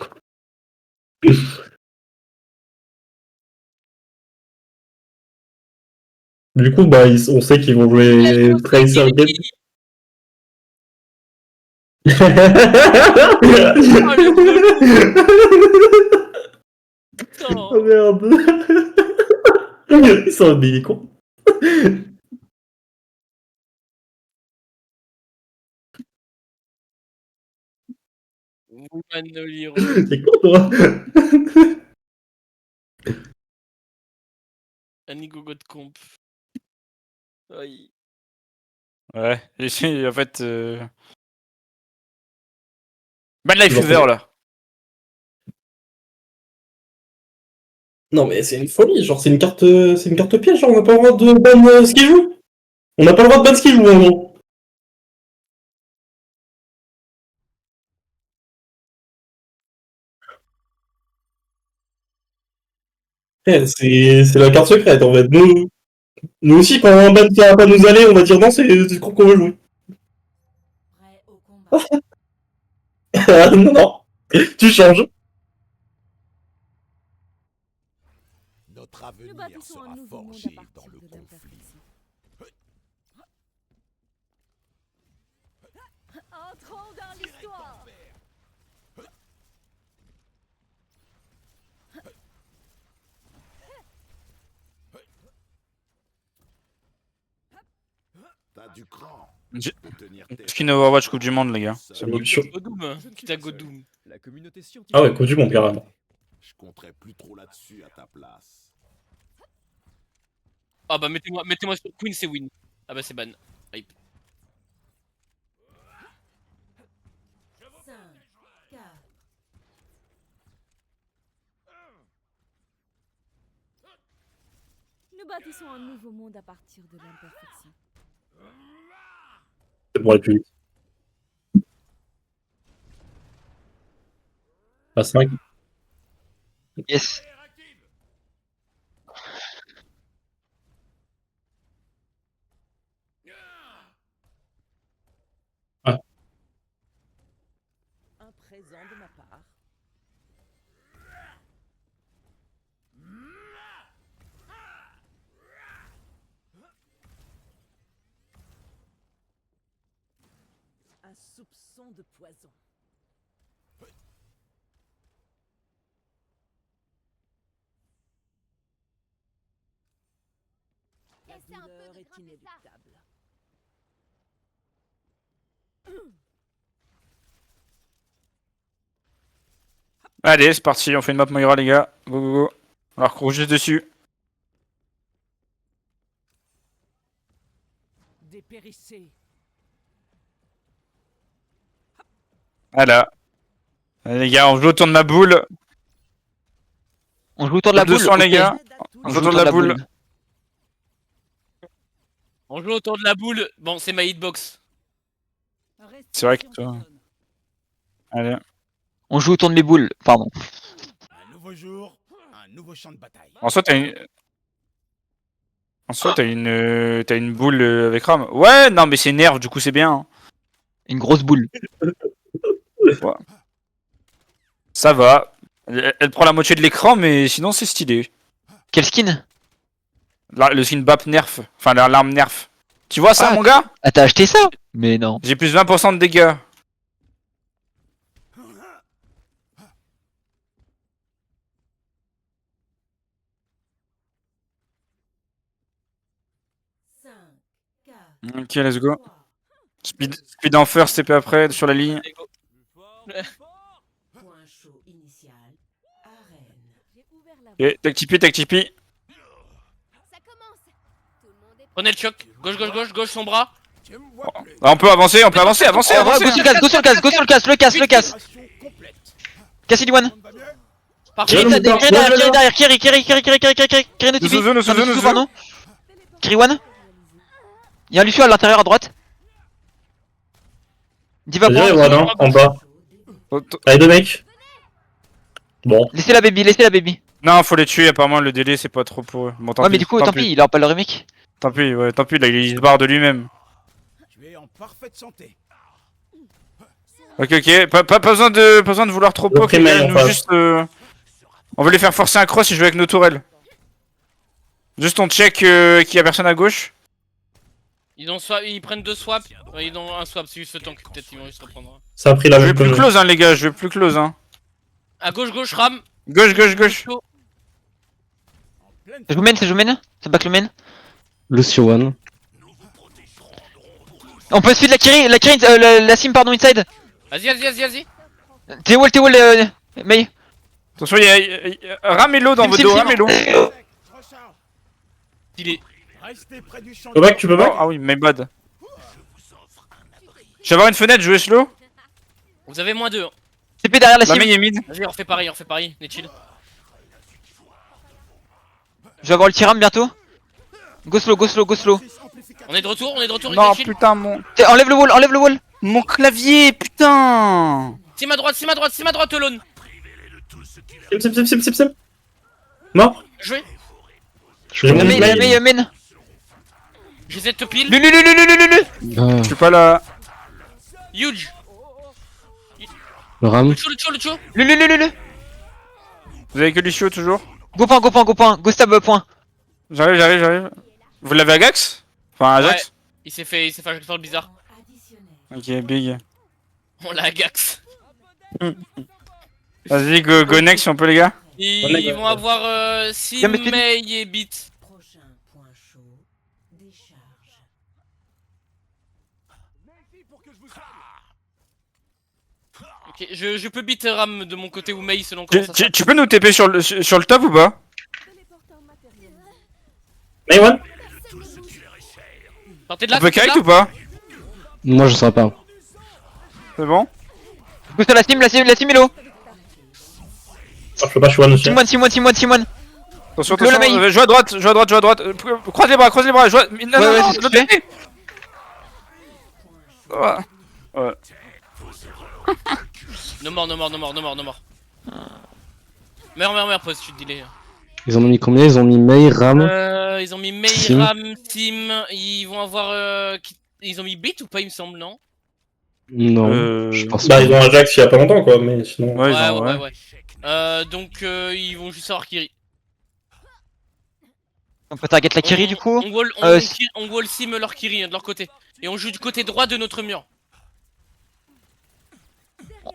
Du coup, bah, on sait qu'ils vont jouer Tracer Gate. Oh merde. Ils sont des cons. Woman no hero. T'es con toi. Anigo God comp. Aïe. Ouais, en fait. Ban Life Fever là. Non mais c'est une folie, genre c'est une carte piège, genre on n'a pas le droit de ban ce qu'il joue. On n'a pas le droit de ban ce qu'il joue en gros. Eh, c'est la carte secrète en fait. Nous aussi quand un ban qui va pas nous aller, on va dire non, c'est qu'on veut jouer. Non, tu changes. Notre avenir sera forgé dans le conflit. Entrons dans l'histoire. T'as du cran. Skin Overwatch Coupe du Monde, les gars. C'est bon. Godoom, quitte Godoom. La communauté scientifique. Ah ouais, Coupe du Monde carrément. Je compterais plus trop là-dessus à ta place. Ah bah mettez-moi sur Queen, c'est win. Ah bah c'est ban. Hype. 5, 4. Nous bâtissons un nouveau monde à partir de l'imperfection. C'est pour aller plus vite. À 5. Yes. Ah. Un présent de ma part. Un soupçon de poison. La douleur est inéluctable. Allez, c'est parti, on fait une map Moira, les gars. Go, go, go. Alors, cours juste dessus. Dépérissez. Voilà. Allez, les gars, on joue autour de ma boule. On joue autour de la boule. 200, les ok. gars. On joue autour de la boule. On joue autour de la boule. Bon, c'est ma hitbox. C'est vrai que toi. Allez. On joue autour de mes boules, pardon. Un nouveau jour, un nouveau champ de bataille. En soi, t'as une. En soi, t'as une boule avec Ram. Ouais, non, mais c'est nerf, du coup, c'est bien. Hein. Une grosse boule. Ouais. Ça va. Elle prend la moitié de l'écran, mais sinon, c'est stylé. Quel skin? Le skin BAP nerf. Enfin, l'arme nerf. Tu vois ça, Ah. mon gars? Ah, t'as acheté ça? Mais non. J'ai plus 20% de dégâts. Ok, let's go. Speed en first, TP après, sur la ligne. Allez, go. Point chaud initial. Arène. Ok, tech TP, tech TP. Ça commence. Tout le monde est Prenez le choc. Gauche, gauche, gauche, gauche, son bras. Tu me vois plus. Ah, on peut avancer, avancer, Oh, ouais, avancer. go sur le casse, go sur le casse, go sur le casse, le casse, le casse. Opération complète. Cassidy one. Ça va mieux? Parfait. Kiri derrière, Kiri Nous notifie. sous-zone, nous Non, sous-zone, nous pardon. Kiri one. Y'a un Lucio à l'intérieur à droite. Diva Vas-y, point. voilà, en bas. Allez, deux mecs. Bon. Laissez la baby. Non, faut les tuer, apparemment le délai c'est pas trop pour eux. Bon, tant Ouais, pis, mais du coup, tant pis, il aura pas le remake. Tant pis, ouais, tant pis, là il se barre de lui-même. Tu es en parfaite santé. Ok, pas besoin de vouloir trop poke, Ok, les gars, mais nous enfin- juste. On veut les faire forcer un cross et jouer avec nos tourelles. Juste on check qu'il y a personne à gauche. Ils prennent 2 swaps. Ouais, ils ont un swap, c'est juste le tank. Peut-être ils vont juste reprendre. Ça a pris la Je vais même plus que close, hein, les gars, je vais plus close, hein. À gauche, ram. Gauche. Ça joue main, ça back le main. Lucio one. On peut suivre la Kiri, la sim, pardon, inside. Vas-y. T'es wall, May. Attention, il y a Ramelo dans vos Sim, dos, sim, Ramelo. Recharge. Il est. Restez près du champ. Tu peux back, tu peux Oh, back. ah oui, my bad. Je vais avoir une fenêtre, jouer slow. Vous avez moins 2. TP derrière la La sim. main est mid. Vas-y, on refait pareil, net chill. Je vais avoir le Tiram bientôt. Go slow. On est de retour, Non, net chill. putain, mon. Enlève le wall. Mon clavier, putain. C'est ma droite, Elone. Sim. Mort. Jouez. J'ai mon May, main. J'essaie de te pile. Lulu. Ah, Je suis pas là. Huge. le ram. Lucio. Lulu. Vous avez que Lucio toujours? Go point. Go stab point. J'arrive. Vous l'avez Agax? Enfin, Ajax? Il s'est fait le bizarre. Additionnel. Ok, big. On l'a agax. Vas-y, go next si on peut, les gars. Ils vont avoir Sim, Viens, mais May et Beat. Prochain point chaud. Décharge. Ok, je peux beat Ram de mon côté ou May selon comment ça se passe. Tu peux nous TP sur le top ou pas? May one. Partez de là, On peut partez de kite là. ou pas? Moi je saurais pas. C'est bon? Go sur la sim Elo. Ah, je peux pas, je suis one aussi. Sim one. Attention, Le main. joue à droite. Croise les bras, joue à... Non, Ouais, non, c'est ce l'autre que je côté. Ouais. No more. Meurs, pause, tu te delay. Ils en ont mis combien? Ils ont mis May, Ram. Ils ont mis May, Sim. Ram, Sim. Ils vont avoir. Ils ont mis Beat ou pas, il me semble, non? Non, je pense Bah, pas. ils ont Ajax il y a pas longtemps, quoi, mais sinon. Ouais, ils ont- Ouais. Donc, ils vont juste avoir Kiri. On peut target la Kiri du coup. On wall sim leur Kiri de leur côté. Et on joue du côté droit de notre mur.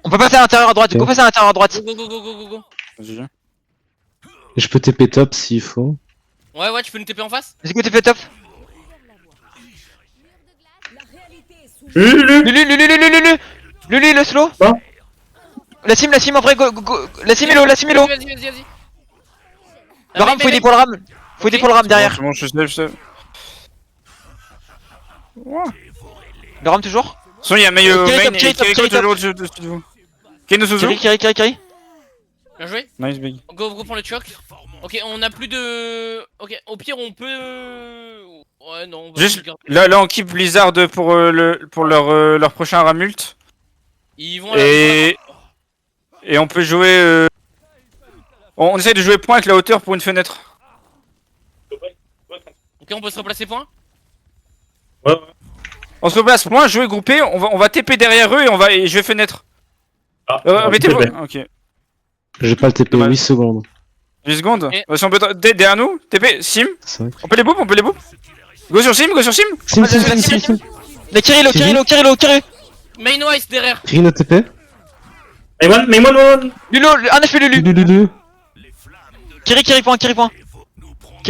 On peut passer à l'intérieur à droite. Ok. Go passer à l'intérieur à droite. Go. Vas-y. Et je peux TP top s'il faut. Ouais, tu peux nous TP en face? Vas-y go TP top. Lulu. Lulu, le slow. Quoi? La sim en vrai, go. La sim est low, Vas-y. Le ram, faut aider pour le ram. Faut aider pour le ram derrière. C'est bon, je sais. Le ram toujours. Sinon, il y a Mayo Kiri main top, et Kiri top, Kiriko Kiri top. toujours au-dessus de vous. Keno Suzu. Kiri. Bien joué. Nice, big. Go prend le choc. Ok, on a plus de. Ok, au pire, on peut. Ouais, non. On va Juste, le garder. là, on keep Blizzard pour leur prochain Ramult. Ils vont à la- Et on peut jouer. On essaie de jouer point avec la hauteur pour une fenêtre. Ok, on peut se replacer point. Ouais. On se place point, jouer groupé, on va TP derrière eux et je vais fenêtre. Ah, Mettez-vous. TP. Ok. J'ai pas le TP, Dommage. 8 secondes. 10 secondes. Et- Si on peut derrière nous, TP, Sim. C'est vrai. On peut les boop. Go sur Sim. Sim. La Kiri low. Main Wise derrière. Rino TP. Maymon. Lulu, un HP Lulu. Lulu. Kiri point. Kiri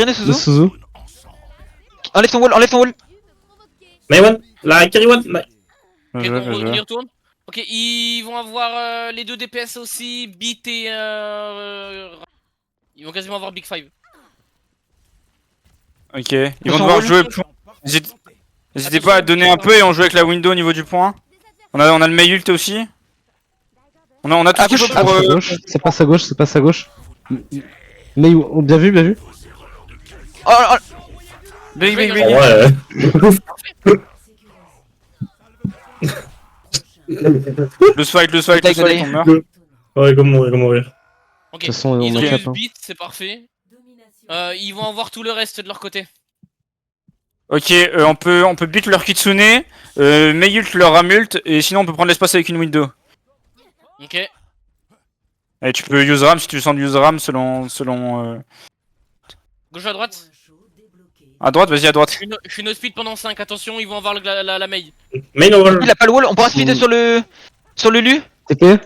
Le Suzu. Suzu. Enlève ton wall. Maymon. La Kiriwan. Ok, on y retourne. Ok, ils vont avoir les deux DPS aussi, Beat et ils vont quasiment avoir Big Five. Ok. Ils vont devoir jouer point. N'hésitez pas à donner un peu et on joue avec la window au niveau du point. On a le Mayult aussi. On a tout À ce qu'il gauche, faut pour. À gauche. C'est pas sa gauche. Mais bien vu. Oh, Big. Ouais. Lose fight, on meurt. Ouais, comment mourir. Ok, De toute façon, on ils ont a eu cap, hein. Beat, c'est parfait. Ils vont avoir tout le reste de leur côté. Ok, on peut beat leur Kitsune, Mayult leur Ramult, et sinon on peut prendre l'espace avec une window. Ok. Et tu peux use Ram si tu sens de use Ram selon Gauche à droite. à droite, vas-y à droite. Je suis no speed pendant 5, attention, ils vont avoir la mail. Main over. il a pas le wall. On pourra speed sur le Lulu. TP.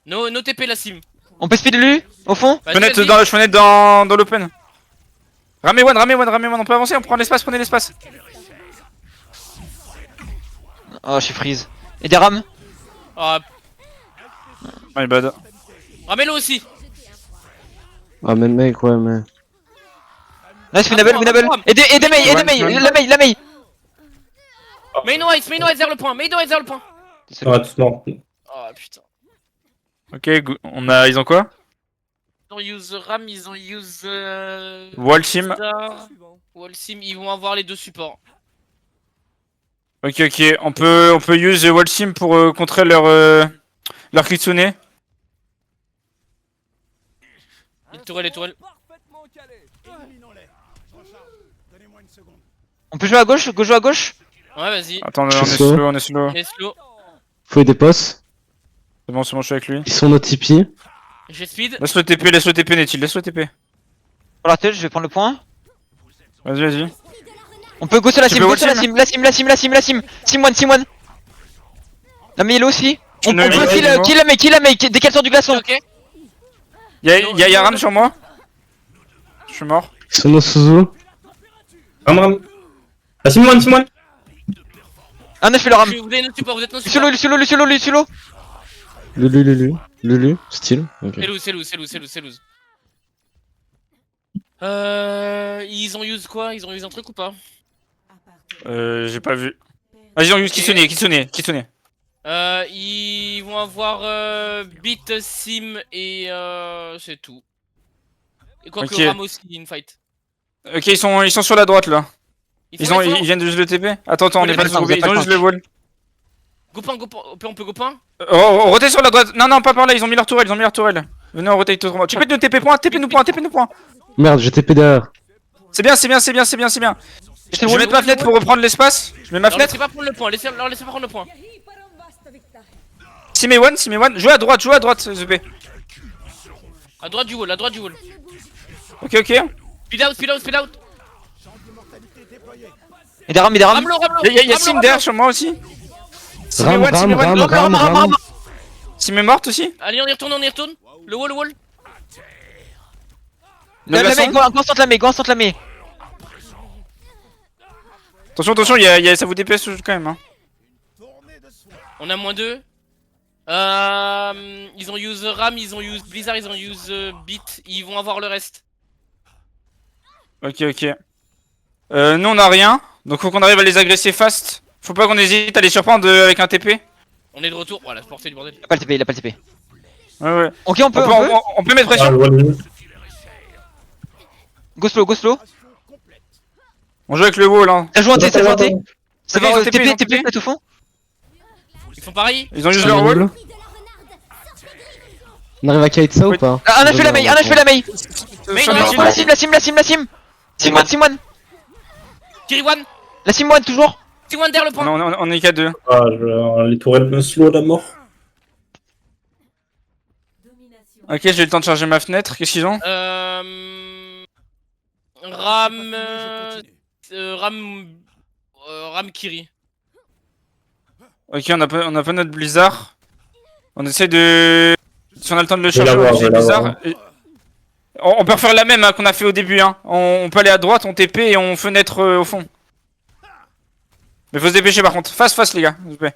No TP la sim. On peut speed Lulu au fond. Vas-y, Fenêtre vas-y. dans l'open. Ramez one, on peut avancer, on prend l'espace, prenez l'espace. Oh, je suis freeze. Et des rams. Ah, My bad. ramène-le aussi. Ah, mais mec, ouais, mais. Nice, winnable. Et des mails, la mail. Main Wise vers le point. Ouais, doucement. Oh putain. Ok, ils ont quoi? Ils ont use Ram, ils ont use Wall Sim. Star, Wall Sim, ils vont avoir les deux supports. Ok, on peut use Wall Sim pour contrer leur Kitsune. Les tourelles. On peut jouer à gauche. Ouais, vas-y. Attends, Je on suis est slow. slow, on est slow. Les slow. Faut des postes. C'est bon, je suis avec lui. Ils sont nos Tipeee. J'ai speed. Laisse-le TP, Netil, laisse-le TP. Pour la tête, je vais prendre le point. Vas-y. On peut go sur la Tu sim, peux go sur la wall sim. Sim1. La mail aussi. Tu On ne peut mets pas, kill la mail dès qu'elle sort du glaçon. Ok. Y'a Ram sur moi. Je suis mort. Ils sont nos Suzu. Ram. Ah, Simon. Ah non, je fais le ram. Vous avez notre support, vous êtes notre support. Luciolo. Lulu. Style. Ok. C'est loose. Ils ont use quoi? Ils ont use un truc ou pas? J'ai pas vu. Vas-y, on use Kitsune. Ils vont avoir Beat, Sim et c'est tout. Et quoi Ok. que Ram aussi, une fight. Ok, ils sont sur la droite là. Ils font l'effort. Ils viennent de juste le TP. Attends, on est pas Vous groupé. êtes Ils ont pas juste le wall. Go point, on peut go point. Rotez sur la droite. Non, pas par là, ils ont mis leur tourelle. Venez, on rotate autrement. Tu peux nous TP point, TP nous point. Merde, j'ai TP derrière. C'est bien. Je vais mettre ma fenêtre pour reprendre l'espace. Je mets ma Alors fenêtre. laissez pas prendre le point, laissez pas prendre le point. Sim one. Jouez à droite, ZP. À droite du wall. Ok. Speed out. Et des rams. Ramlo. Y'a Sim derrière sur moi aussi. Ram. Sim est morte aussi. Allez, on y retourne. Le wall. La mail, go instant la mail. Attention, ça vous DPS quand même. Hein. On a -2. Ils ont use Ram, ils ont use Blizzard, ils ont use Beat. Ils vont avoir le reste. Ok, ok. Nous on a rien, donc faut qu'on arrive à les agresser fast. Faut pas qu'on hésite à les surprendre avec un TP. On est de retour. Voilà, portée du bordel. Il a pas le TP, il a pas le TP. Ouais, ouais. Ok, on peut. On peut mettre Ah, pression. ouais. Go slow, go slow. On joue avec le wall, hein. T'as joué en T, t'as joué en T. C'est Ça bon, va, ils ont TP, ils ont TP, TP. TP, au fond. Ils font pareil. Ils ont usé leur wall. On arrive à kite ça ou pas? Ah, un a fait la main, un a fait la main. Mais Sur non, les non, kills. La sim, la sim, la sim, la sim. Sim1, Sim1. Kiriwan. La Sim1 toujours. Kiriwan derrière le point. On est qu'à 2. Ah, les tourelles me slow à la mort. Ok, j'ai eu le temps de charger ma fenêtre. Qu'est-ce qu'ils ont? Ram. Ram Kiri. Ok, on a pas notre blizzard. On essaie de... Si on a le temps de le charger, on l'avoir, utilise je vais blizzard. l'avoir. Et- On peut refaire la même hein, qu'on a fait au début. Hein. On peut aller à droite, on TP et on fenêtre au fond. Mais faut se dépêcher par contre. Face les gars, s'il vous plaît.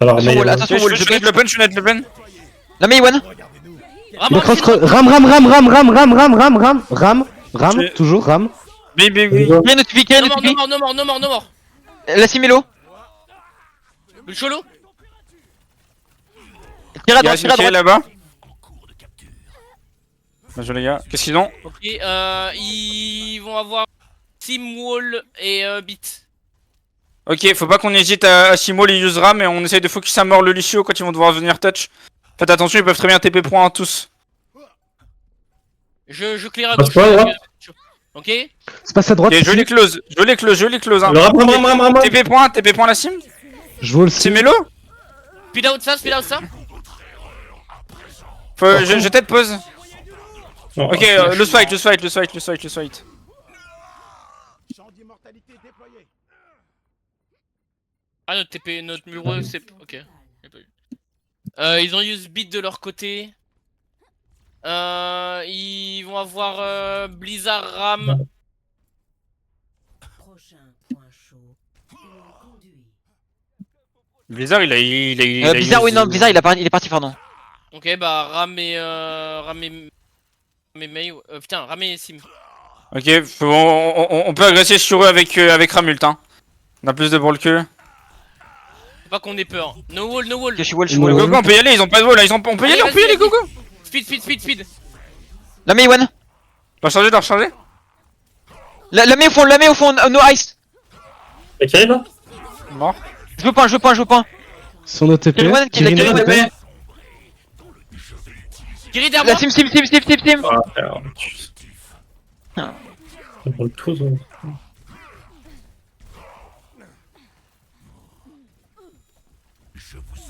Alors, Attention, mais, wall, attention, Ok, wall, je je suis net bait. le pen, je suis net le pen. La main one. Il a cross ram, toujours ram. Big. Rien de TP, rien de No TP. more, no more. La Simelo. Le cholo. Tire à Il y a droite, tire à Sinki droite. là-bas. Bien joué les gars. Qu'est-ce qu'ils ont? Ok, ils vont avoir Sim Wall et Beat. Ok, faut pas qu'on hésite à Simo les use ram et on essaye de focus à mort le Lucio quand ils vont devoir venir touch. Faites attention, ils peuvent très bien TP point tous. Je clear à Passe gauche. pas, à droite. Ok. C'est passe à droite. Ok, ici. joli close hein. Le ram. TP point la sim. Je vois le C'est sim. Melo. Speed out ça. Je t'aide pause. Non, Ok, le fight. Champ d'immortalité déployé. Ah notre TP, notre mureux c'est... Ok. J'ai pas eu. Ils ont use Beat de leur côté. Ils vont avoir Blizzard Ram. Prochain point chaud. Conduit. Blizzard il a Blizzard, use- oui, non, Blizzard, il est parti, pardon. Ok bah Ram et May... putain, Ram et Sim. Ok, on peut agresser sur eux avec Ramult hein. On a plus de ball qu'eux. Faut pas qu'on ait peur. No wall. Ok, je suis wall, No wall. Go, on peut y aller, ils ont pas de wall là, on peut y aller, go. Speed. La main one. T'as rechargé La main au fond, no ice. Et qui arrive là? Mort. Je veux point. Sur nos TP. Kiriwan, Kirin Kiriwan, TP. Kiri derrière La moi. sim. Ah, frère. On prend le tout, ça.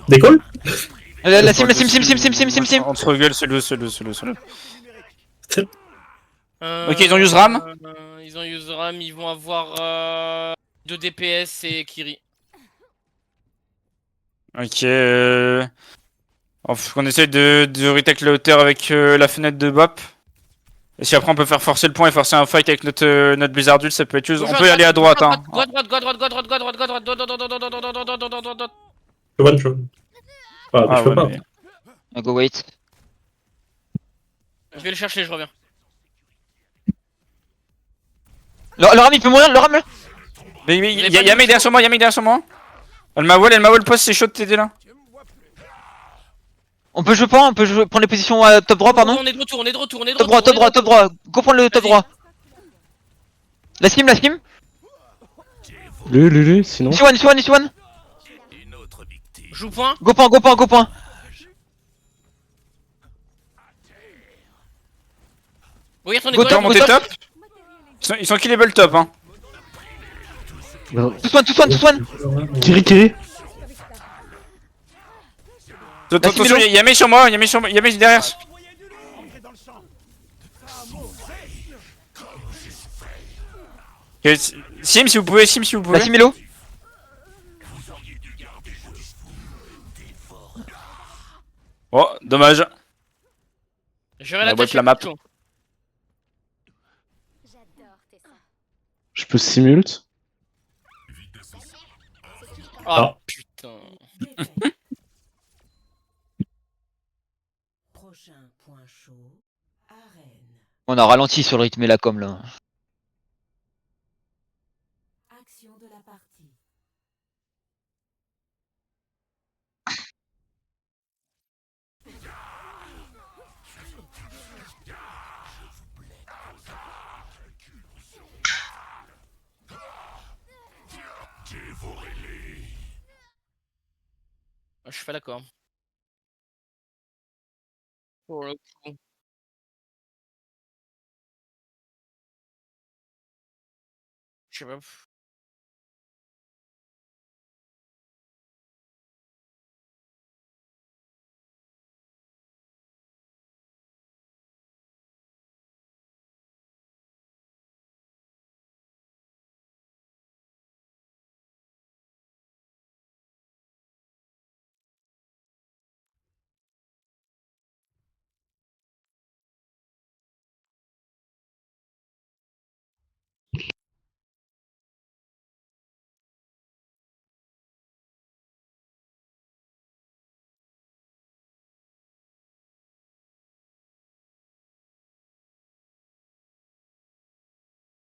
Décolle? La sim. On se regueule, c'est le. Ok, ils ont use Ram. Ils ont use Ram, ils vont avoir 2 DPS et Kiri. Ok. Faut qu'on essaye de retake la hauteur avec la fenêtre de Bop. Et si après on peut faire forcer le point et forcer un fight avec notre Blizzard Duel, ça peut être use. On peut y aller à droite hein. Go droite. One shot. Ah, je peux pas. mais- Go wait. Je vais le chercher, je reviens. Le ram, il peut mourir, le ram là. Mais y'a May derrière sur moi, Elle m'a wall post, c'est chaud de t'aider là. On peut prendre les positions top droit, pardon. On est de retour. Top droit. Go prendre le top Vas-y. droit. La sim. Lulu, sinon. One. Joue point. Go point. Regarde ton Go école. top, monter top. Ils sont killable top hein. Tous one. Kiri. Attention, y'a May sur moi, y'a May derrière. Ok, Sim si vous pouvez. La Simelo. Oh, dommage. J'aurai La la wipe tâche. la map. J'adore Tessa. Je peux simult. Ah putain. Défaite. Prochain point chaud, arène. On a ralenti sur le rythme et la com là. Action de la partie. Je suis pas d'accord. Pour le coup. Je sais pas.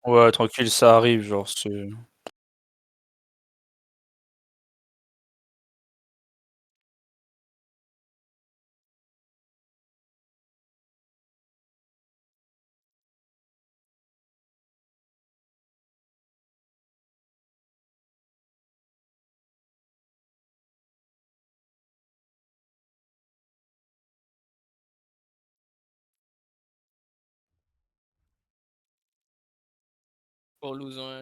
Ouais, tranquille, ça arrive, genre, c'est... Pour lose, ouais.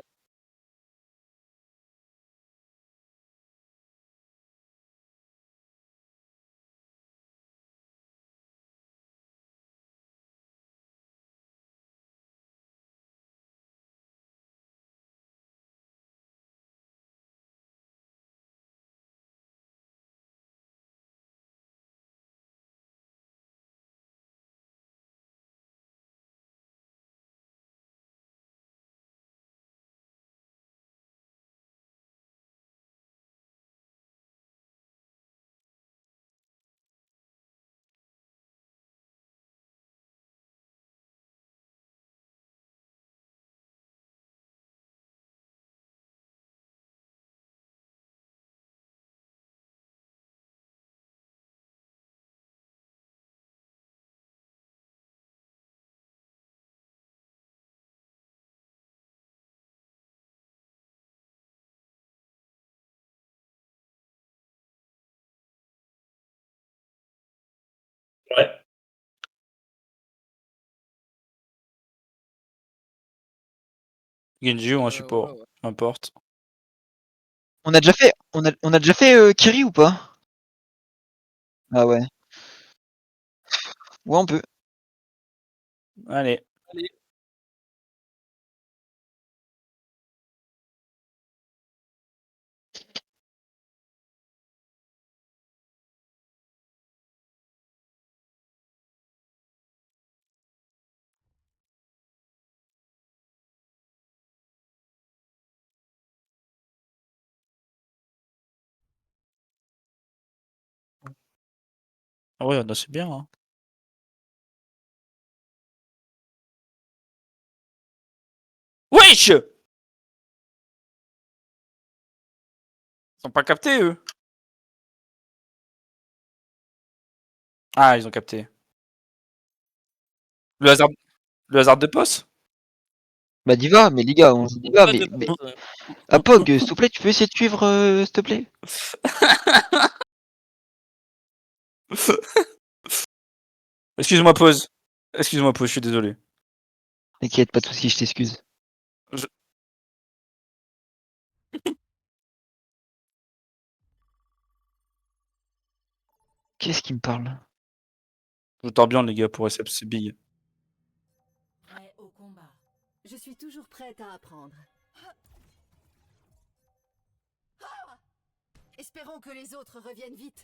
Ouais. Genji ou un Ouais, support, ouais. peu importe. On a déjà fait Kiri ou pas? Ah ouais. Ouais, on peut. Allez. Allez. Ah ouais, non, c'est bien, hein. Wesh! Ils sont pas captés, eux. Ah, ils ont capté. Le hasard, le hasard de poste? Bah Diva, mais les gars, on joue Diva, Pas de mais... poste, ouais. Apog, s'il te plaît, tu peux essayer de suivre, s'il te plaît? Excuse-moi, pause. Excuse-moi, pause, je suis désolé. T'inquiète, pas de soucis, je t'excuse. Je- Qu'est-ce qui me parle? Je dors bien, les gars, pour SF, c'est big. Prêt au combat. Je suis toujours prête à apprendre. Espérons que les autres reviennent vite.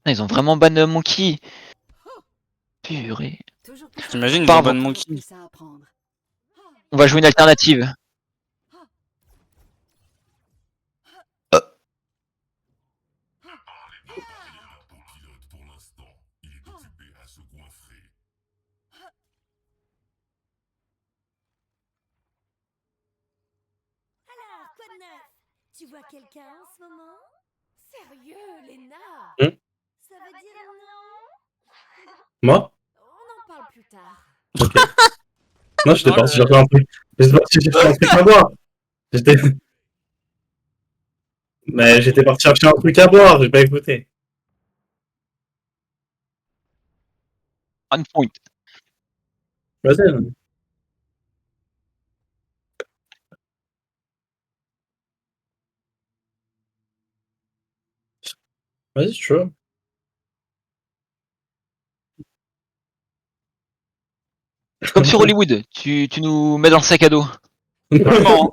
Ah, ils ont vraiment ban Monkey. Purée. Toujours plus T'imagines, ils ont Pardon. ban toujours Monkey. plus à apprendre. On va jouer une alternative. Tu vois quelqu'un en ce moment? Sérieux, Léna? Ça veut dire non? Moi? On en parle plus tard. Ok. Non, j'étais Non, parti le- chercher un truc. J'étais parti chercher un truc à boire. J'étais... Mais j'étais parti chercher un truc à boire, j'ai pas écouté. Un point. Vas-y. Vas-y, si tu veux. Comme sur Hollywood, tu nous mets dans le sac à dos. Vraiment.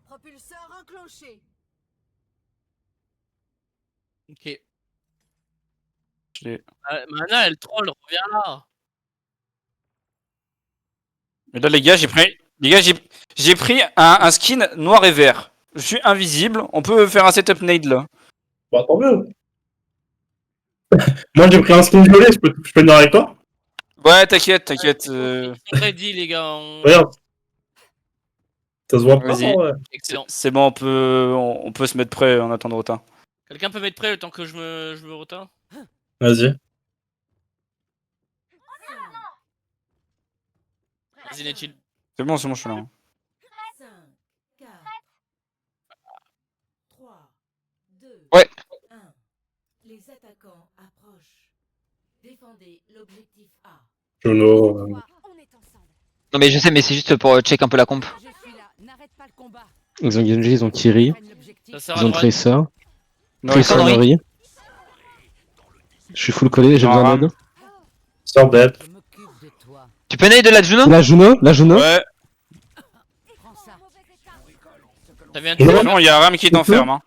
Propulseur enclenché. Ok. Je l'ai. Mana, elle troll, reviens là. Mais là, les gars, j'ai pris un skin noir et vert. Je suis invisible. On peut faire un setup nade là. Bah, tant mieux. Moi, j'ai pris un skin violet, je peux venir avec toi? Ouais, t'inquiète. Ils sont ready, les gars. Regarde. Ça se voit pas, Vas-y. ouais. Excellent. C'est bon, on peut se mettre prêt en attendant Rotin. Quelqu'un peut mettre prêt le temps que je me retins? Vas-y. Vas-y, Netil. C'est bon, je suis là. 5, 4, 3, 2, Ouais. 1. Les attaquants approchent. Défendez l'objectif A. Juno. On est ensemble. Non mais je sais, mais c'est juste pour check un peu la comp. Je suis là. N'arrête pas le combat. Ils ont Genji, ils ont Kiri, Prenne l'objectif. Ça sert à ils ont droite. Tracer. Non, Tracer Nori. Nori. Je suis full collé, j'ai Non, besoin Ram. d'aide. Sors d'être. Je m'occupe de toi. Tu peux nade de la Juno? La Juno. Ouais, Prends ça. T'avais un Non. non, il y a Ram qui t'enferme. Hein.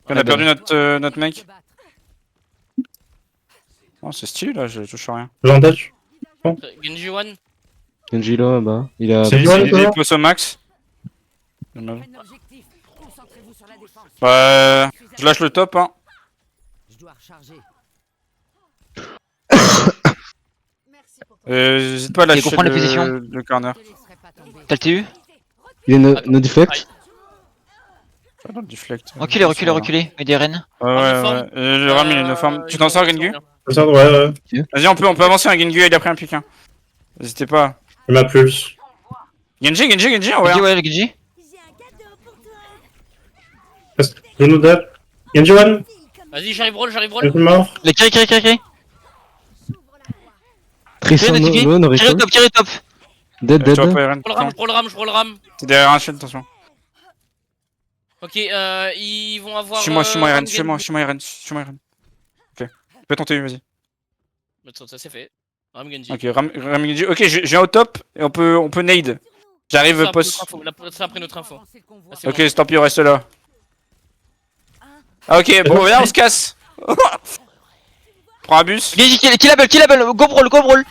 On a Ah, perdu bah. notre mec. Oh, c'est stylé là, je touche à rien. J'en touch. Genji One. Genji là, bah. Il a. C'est C'est vrai, toi des postes au max. Dommage. Prenne l'objectif. Concentrez-vous sur la défense. Ouais, je lâche le top. Hein. Je dois recharger. Merci pour ton J'hésite pas à Et lâcher comprendre les positions. le corner. Je te laisserai pas tomber. T'as le TU? Il est no deflect. Pas dans le deflect. Reculez. Mets des reines. Ouais, ouais. Le Ram il est une forme. Tu t'en sors, Gengu? Sors, ouais. Vas-y, on peut avancer, hein, Gengu, il a pris un pic. Hein. N'hésitez pas. Je m'appulse. Genji, ouais. Genji, hein. ouais, le Genji. J'ai un cadeau pour toi. Juno d'être. Genji one. Vas-y, j'arrive roll. Genji mort. La Kiri. Tracer Kiri, no Nori. Kiri top. Dead. Tu vas pas Eren. Je roll ram. T'es derrière un shield, attention. Ok, ils vont avoir. Suis-moi, Eren. Ram Suis-moi, Eren. Ok. Fais ton TU, vas-y. Genji. Ça c'est fait. Ram Genji. Ok, Ram Genji. Ok, je viens au top et on peut nade. J'arrive Ça, post. Ça a pris notre info. Avancer le convoi. Ah, c'est Ok, bon. tant pis, on reste là. Ah, ok, bon, viens, on se casse. Prends un bus. Genji, kill la balle. Go brawl.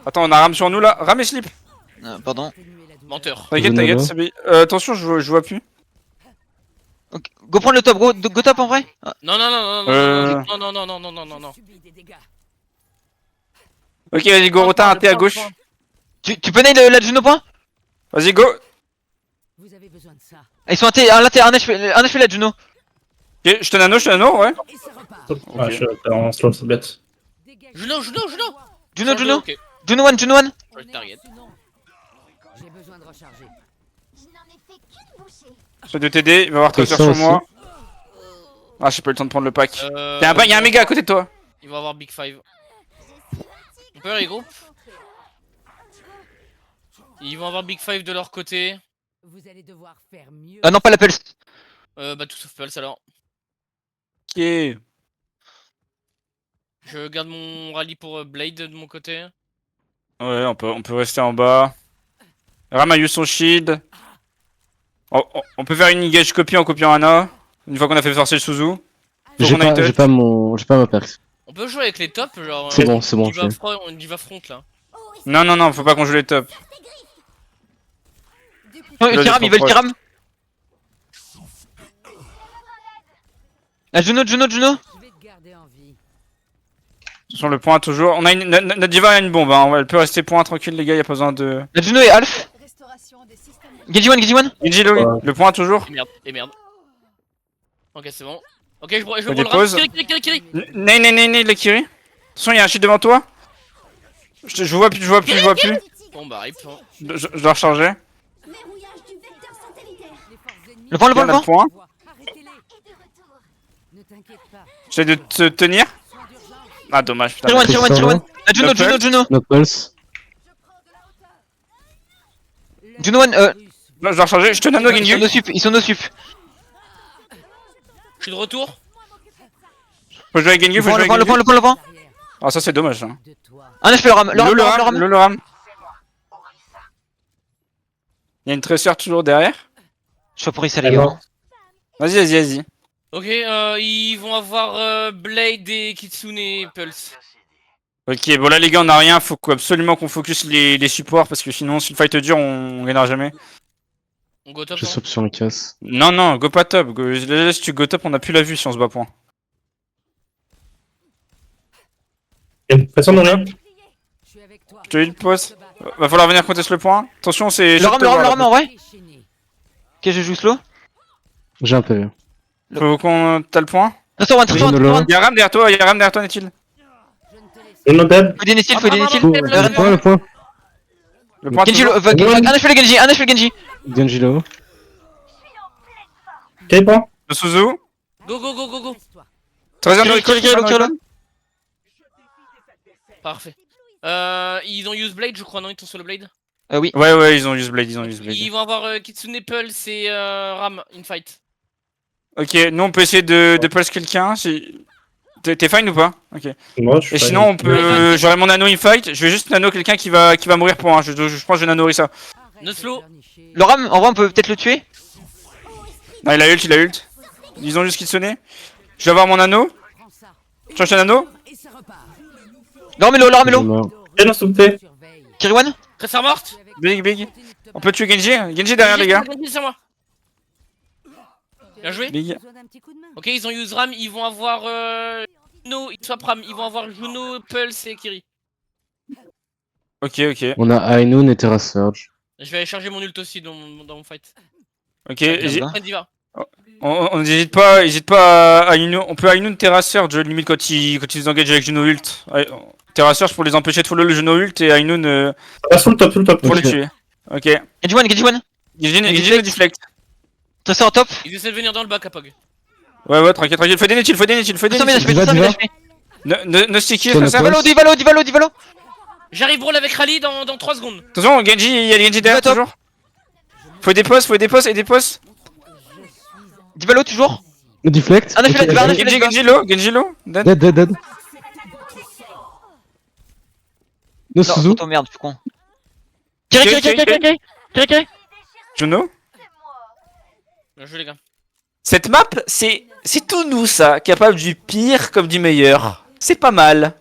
Attends, on a Ram sur nous là. Ram et slip. Pardon. Atténuer la douleur. Menteur. T'inquiète, c'est bien. Attention, je vois plus. Ok, go prendre le top, go top en vrai. Non. Je subis des dégâts. Ok, vas-y, go, Rotin, un T à gauche. Tu peux nade la Juno point? Vas-y, go. Vous avez besoin de ça. Ils sont un HP la Juno. Ok, je te nano, ouais. Et ça repart. Ah, je suis en slow, c'est bête. Dégagez. Juno. Juno. Ok. Juno one. Je le target. J'ai besoin de recharger. Je n'en ai fait qu'une bouchée. J'essaie de t'aider, il va y avoir Tracer Tracer sur aussi. moi. Ah, j'ai pas eu le temps de prendre le pack. Y'a un méga à côté de toi. Il va avoir Big Five. On peut les groupes. Ils vont avoir Big Five de leur côté. Vous allez devoir faire mieux. Ah non, pas la pulse. Bah tout sauf Pulse alors. Ok. Je garde mon rallye pour Blade de mon côté. Ouais, on peut rester en bas. Ram a eu son shield. On peut faire une engage copie en copiant Ana. Une fois qu'on a fait forcer le Suzu. Faut J'ai qu'on aille pas ma perk. On peut jouer avec les tops, genre. C'est bon, on y va je l'ai. on y va front là. Oh, Non, non, non, faut pas qu'on joue les tops. Oh, Là, Kiram, ils ils veulent sont Kiram. Ah, Juno. Je vais te garder en vie. Sur le point toujours. On a une... Notre diva a une bombe, hein. Elle peut rester point tranquille, les gars, y a pas besoin de. La Juno et Alf. Genji one. Genji, Louis, le point toujours. Et merde. Ok, c'est bon. Ok, je On prends le dépose. ram. Kiri. Né, le Kiri. Attention, y'a un shit devant toi. Je vois plus. Bon bah, rip. Hein. Je dois recharger. Verrouillage du vecteur satellitaire. Les forces ennemies. Le point. Il y a le point. Arrêtez-les. Ne t'inquiète pas. J'essaie de te tenir. Ah, dommage, putain. Tier one. La Juno. No pulse. Juno one, Non, je dois recharger. Je te nano, Genji. ils sont nos sup. Je suis de retour. Faut jouer avec Genji, faut jouer avec Le Genji. point. Ah, ça, c'est dommage. Hein. De toi. Un HP, le ram. Le ram. Y'a une tresseur toujours derrière. Je suis pas pour ça, les gars. Vas-y. Ok, ils vont avoir Blade et Kitsune et Pulse. Ok, bon là les gars on a rien, faut absolument qu'on focus les supports parce que sinon si le fight dure on gagnera jamais. On go top. Je hein. saute sur les casses. Non, go pas top, là, si tu go top on a plus la vue si on se bat point. Y'a une pression dans l'air. Je suis avec toi. Je te heal pause. Va falloir venir contester le point. Attention c'est... Le ram, en vrai. Ok, je joue slow. J'ai un PV. Faut qu'on... T'as le point. Trésor one. Y'a Ram derrière toi, Netil. Une no dead. Faut des Nessil. Le point. Le point Genji, toujours. un HP le Genji. Genji low. Quel point? Le Suzu. Go. Trésor de Kiri. Parfait. Ils ont use Blade, je crois, non? Ils sont sur le Blade. Oui. Ouais, ils ont use Blade. Ils vont avoir Kitsune, Pulse et Ram in fight. Ok, nous on peut essayer de pulse quelqu'un. Si... T'es fine ou pas? Ok. Moi, je suis Et fine. sinon on peut... J'aurai mon nano in fight. Je vais juste nano quelqu'un qui va mourir pour un. Je pense que je vais nano Risa. No slow. Le ram, en vrai, on peut peut-être le tuer. Non, il a ult. Ils ont juste Kitsune. Je vais avoir mon nano. Je change de nano. Le ram est low. Mort. Quel insulté? Kiri one. Tresseur morte. Big. On peut tuer Genji. Genji derrière les gars. Genji, c'est moi. Bien joué. Big. Ok, ils ont use Ram, ils vont avoir Juno, ils swap Ram, ils vont avoir Juno, Pulse et Kiri. Ok. On a Ainun et Terra Surge. Je vais aller charger mon ult aussi dans mon fight. Ok. Prends Diva. On n'hésite pas à Ainun. On peut Ainun Terra Surge limite quand ils engagent avec Juno ult. Terra Surge pour les empêcher de follow le Juno ult et Ainun Ah, full top. pour les Ok. tuer. Ok. Genji one. Genji le deflect. Trésor top. Ils essaient de venir dans le bac à Pog. Ouais, tranquille. Fais des Netil. 200 000 HP. Diva. Ne sticky, Sur le ça. poste. Divalo. J'arrive roll avec Rally dans 3 secondes. Attention, Genji, il y a Genji derrière top. toujours. Faut des postes et des postes. Divalo toujours. Deflect. Un HP là, Genji low. Dead. Dead. No Suzu. Non, merde, je suis con. Kiri. Juno. Bien joué les gars. Cette map, c'est tout nous ça, capable du pire comme du meilleur. C'est pas mal.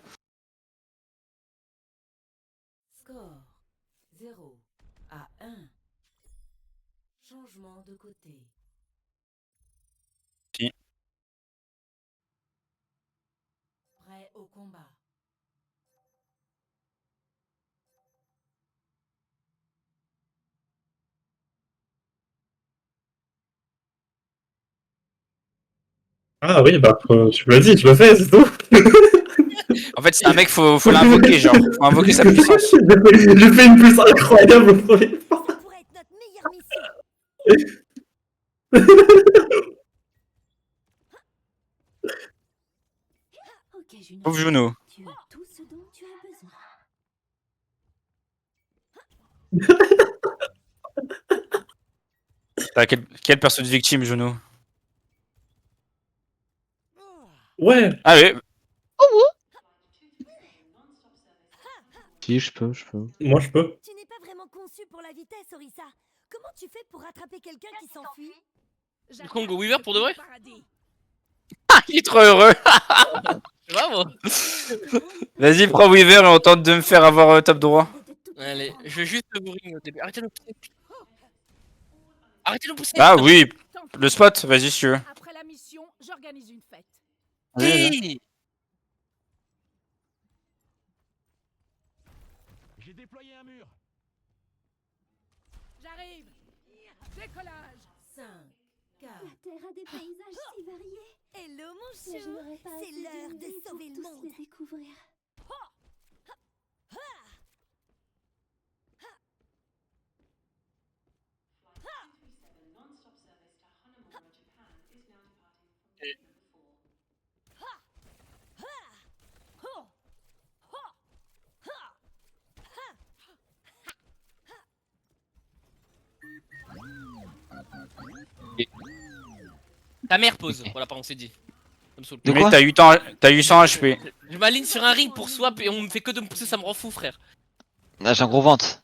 Score 0 à 1. Changement de côté. Si. Prêt au combat. Ah oui, bah, tu me l'as dit, je le fais, c'est tout. En fait, c'est un mec, faut l'invoquer, genre. Faut invoquer sa puissance. J'ai fait une puce incroyable au premier. Ça pourrait être notre meilleure mission. Ok, Juno. Pauvre Juno. Tu as tout ce dont tu as besoin. Quelle personne victime, Juno? Ouais. Ah oui. Si, je peux. Moi, je peux. Tu n'es pas vraiment conçu pour la vitesse, Orisa. Comment tu fais pour rattraper quelqu'un qui s'enfuit? Du coup, on go Weaver pour de vrai? Ah, il est trop heureux. Bravo. Vas-y, prends Weaver et on tente de me faire avoir top droit. Allez, je vais juste le bourring au début. Arrêtez de le pousser. Arrêtez de le pousser. Ah oui, le spot, vas-y si tu veux. Après la mission, j'organise une fête. Oui. J'ai déployé un mur. J'arrive. Décollage. 5, 4, La Terre a des paysages si variés. Hello mon chou. C'est l'heure de sauver le monde. Les découvrir. Ta mère pose. Voilà, pardon, c'est dit. Ça me saoule. De Mais quoi t'as 800 HP. Je m'aligne sur un ring pour swap et on me fait que de me pousser, ça me rend fou, frère. Ah, j'ai un gros ventre.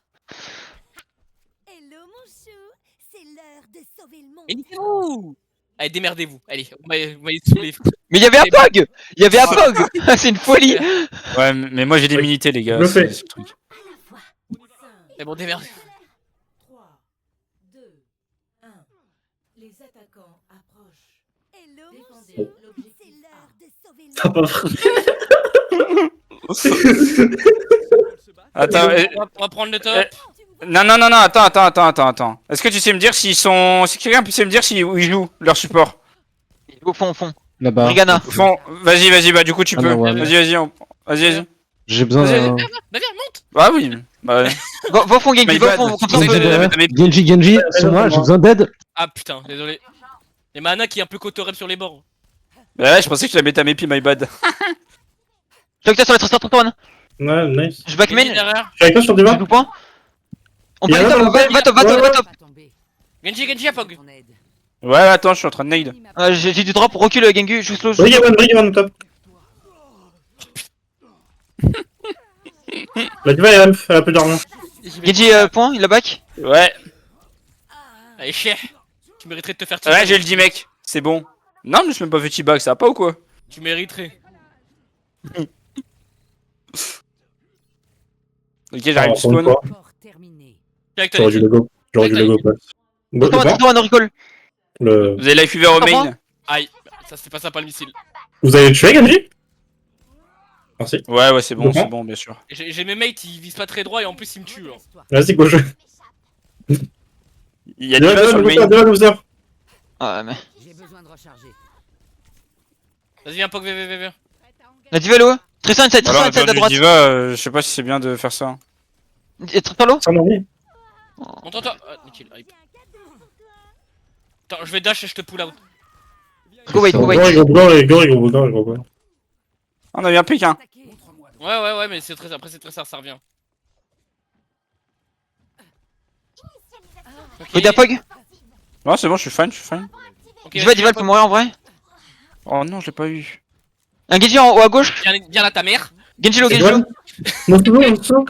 Hello mon chou. C'est l'heure de sauver le monde. Mais niquez-vous. Allez, démerdez-vous. Allez, vous m'avez saoulé. Mais y'avait un Pog. Y'avait un Pog. C'est une folie. Ouais, mais moi j'ai des minités les gars. Je le fais. c'est ce truc. 5, C'est bon, démerdez. 3, 2, 1. Les attaquants approchent. Hello mon Défendez chou. C'est l'objectif l'heure de sauver le T'as monde. pas vrai. Attends, On va prendre le top. non, attends. Est-ce que tu sais me dire s'ils sont... Si quelqu'un peut me dire s'ils où ils jouent, leur support? Au fond. Là-bas. Brigana. Fond, vas-y, bah du coup tu Ah peux. non, ouais. Vas-y. J'ai besoin Vas-y, d'un. Bah viens, monte. Bah oui, bah ouais. Va au fond, Genji, My va au bad. fond. Comme ça, on Genji peut- derrière. mais- Genji, sur moi, j'ai besoin d'aide. Ah putain, désolé. Et Mana qui est un peu cotorep sur les bords. Bah ouais, je pensais que tu la mettais à mes pieds, my bad. J'ai que sur la Tristar Antoine. Ouais, nice. Je backman. Genji derrière. Je suis avec toi sur du J'ai bas. tout point. On Il y peut a aller un top. autre, Va top. Pas tomber. Genji à Pog. Ton aide. Ouais, attends, je suis en train de nade. J'ai du drop. Recule, Gengu. Juste slow. Brigman top. La diva elle a plus d'armure. Genji, point. Il a back. Ouais, Allez, chien. Tu mériterais de te faire ouais, j'ai le 10 mec, c'est bon. Non, mais je me suis même pas fait T-bag, ça va pas ou quoi? Tu mériterais. Ok, j'arrive du spawn. Encore terminé. Avec toi, J'aurais dû le go. J'aurais dû le go, quoi. Go, Traitor, on recall. le... Vous avez life fever au main? Aïe, ça c'était pas ça, pas le missile. Vous avez tué Genji? Merci. Ouais, c'est bon, Bon. bien sûr. J'ai mes mates, ils visent pas très droit et en plus ils me tuent. Hein. Vas-y, go jeu. Il y a des gars sur le main. Diva loser. Ah, mais. J'ai besoin de recharger. Vas-y, viens, Pog, viens. La diva, là. Tristan inside Alors, à du droite. diva, je sais pas si c'est bien de faire ça. Et Tristan low. Ça m'ennuie. Monte toi. Ah, nickel. Hype. Attends, je vais dash et je te pull out. Go wait. Gros, gros. On a eu un pic, hein. Ouais, mais c'est très. Après, c'est très ça revient. Ok. Go Pog. Ouais, c'est bon, je suis fine. Ok, Diva, elle peut mourir en vrai. Oh non, je l'ai pas eu. Un Genji en haut à gauche. Viens là, ta mère. Genji low. Non, c'est bon, c'est bon.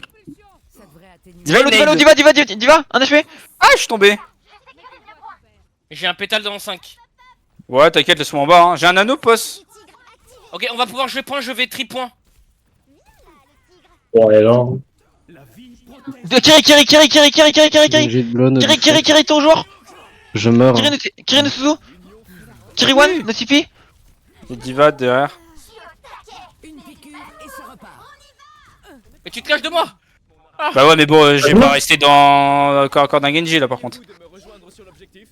Ça devrait atténuer. Diva, un HP. Ah, je suis tombé. J'ai un pétale dans 5. Ouais, t'inquiète, laisse-moi en bas, hein. J'ai un anneau, poste. Ok, on va pouvoir jouer point, je vais tri-point. Ouais, non. La vie protège. Kiri, toujours. Je meurs. Kiri no Suzu. Kiri one, no CP. Et diva derrière. Une piqûre et ça repart. Mais tu te caches de moi. Bah ouais, mais bon, je vais pas rester dans encore d'un Genji là par contre. De me rejoindre sur l'objectif.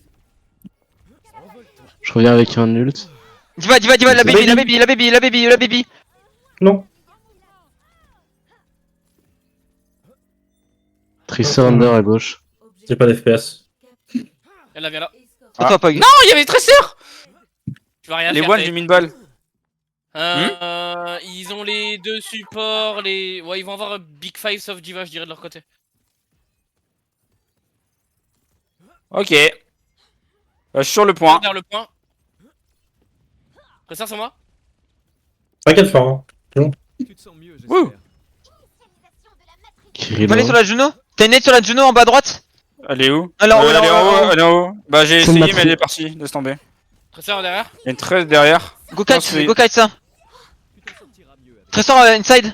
Je reviens avec un ult. Diva, la baby. Non. Tracer under à gauche. J'ai pas d'FPS. Viens là. À toi, Pog. Non, il y avait Tracer. Tu vas rien Les faire. one, t'es- j'ai mis une balle. Ils ont les deux supports, les... Ouais, ils vont avoir un Big Five sauf Diva, je dirais, de leur côté. Ok. Je suis sur le point. Vers le point. Après ça, c'est moi. T'inquiète fort, hein. Tu te sens mieux, Wouh. j'espère. Va aller sur la Juno. T'as une nade sur la Juno en bas à droite. Elle est où? Elle est en haut, Elle est en haut, elle est en haut. Bah j'ai C'est essayé, ma mais elle est partie. Laisse tomber. Tracer derrière. Il y a une 13 derrière. Go kite ça. Tu t'en sortiras mieux avec. Tresor inside.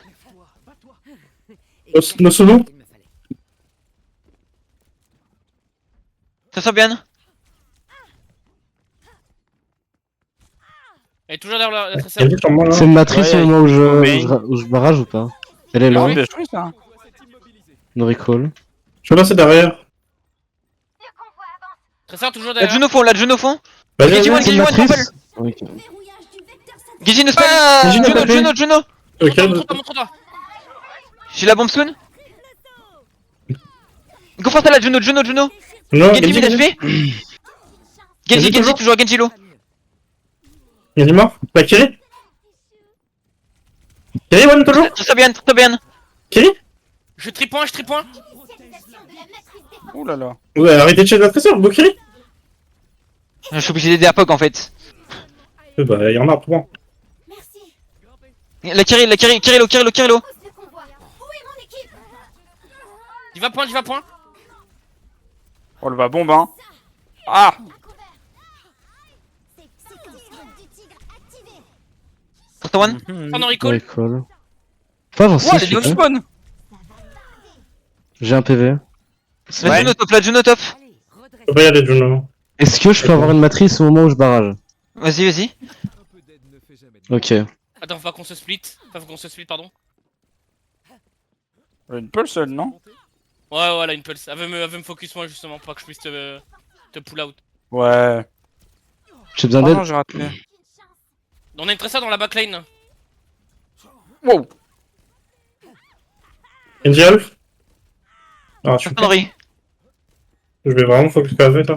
Et No solo. il me fallait. Ça sort bien. Elle est toujours derrière la Il y a tresseur. dit sur moi là. C'est une matrice Ouais, au moment mais- où je barrage ou pas? Elle est Non, là. bien joué ça. No recall. Je suis passé derrière. Tresseur toujours La derrière. Juno fond, la Juno fond. Vas-y, Genji vas-y. one, C'est une Genji one, matrice? purple. Ok. Verrouillage du vecteur satellite. Genji ne Ah, pas. Genji n'a Juno, pas fait. Juno, Juno. Ok, Montre-toi. J'ai la bombe soon. Go force à la Juno, Juno. non, Genji Genji, mid HP. Genji toujours. toujours, Genji low. Genji mort. Bah, Kiri. Kiri, one, toujours. Très bien, très bien. Kiri. Je tripoint. Ouh là là. Ouais, arrêtez de chercher la tresseur, beau Kiri. Je suis obligé d'aider Apok en fait. Bah, il y en a 3. Merci. La Kiri low. Pousse le convoi. Où est mon équipe? Il va point. Oh le va bombe hein. Ah. Séquence du tigre activée. Sur one. Prends No recall. recall. Faut avancer, Ouais, les s'il deux te plaît. spawn. J'ai un PV. La Juno top, la Juno top. Allez, redresse. Faut pas y aller, Juno. Est-ce que je peux avoir une matrice au moment où je barrage? Vas-y. Un peu d'aide ne fait jamais de mal. Ok. Attends, faut qu'on se split, pardon. Une pulse seule, non? Ouais, voilà, une pulse. Elle veut me focus moi justement pour pas que je puisse te pull out. Ouais. J'ai besoin Oh d'aide. non, j'ai raté. On a une tresseur dans la backline. Wow. Genji Alf. Ah, super. Henry. Je vais vraiment focus KV, ça.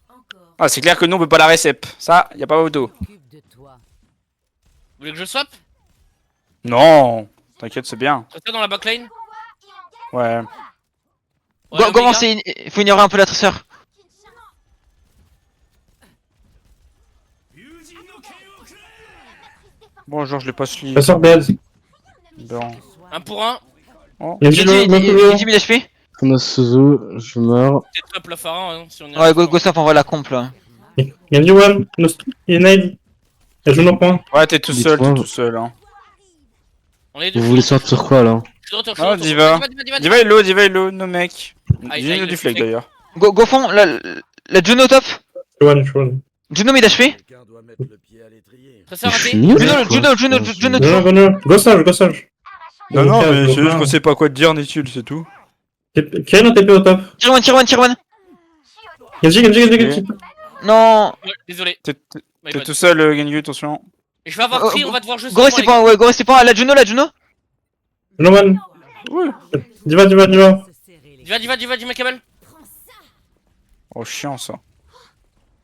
Encore. Ah, c'est clair que nous on peut pas la récep. Ça, y a pas auto. Occupe de toi. Vous voulez que je swap? Non. T'inquiète, c'est bien. Tresseur dans la backline. Ouais. Ouais, Go, Omega. il faut ignorer un peu la tresseur. Bonjour, je l'ai pas sleeve. Tresseur Bells. Bon. Un pour un. Genji low, Genji 1000 HP. Chronos Suzu, je meurs. C'est top la Pharaon hein, si on y Ouais, arrive. go stop, on voit la comp là. Genji one. No stop. Il est nade. Et Juno point. Ouais, t'es tout seul, Dites-moi. t'es tout seul. Hein. On est deux. Vous voulez sortir sur quoi là? Je suis de retour, Ah, je suis de Diva. retour. Diva hello, no mec. Aïe, J'ai aïe, une le deflect deflect. d'ailleurs. Go fond, la Juno top. Je suis one. Juno mid HP. Quelqu'un doit mettre le pied à l'étrier. Tresseur Je suis raté. nul, Juno, quoi. Juno, Ouais, Juno, toujours. Juno. Go sage. Non, non, Ok, mais go c'est juste pas. qu'on sait pas quoi te dire, Nitule, c'est tout. Kiri, TP au top. Tire one. Genji. Non. Ouais, désolé. T'es My t'es bad. tout seul, Genyu, attention. Et je vais avoir pris, on va devoir juste. Go restez pas, ouais, go restez pas. La Juno. Juno one. Ouais. Diva. Se serrer les Diva, Kabel. Prends ça. Oh, chiant ça.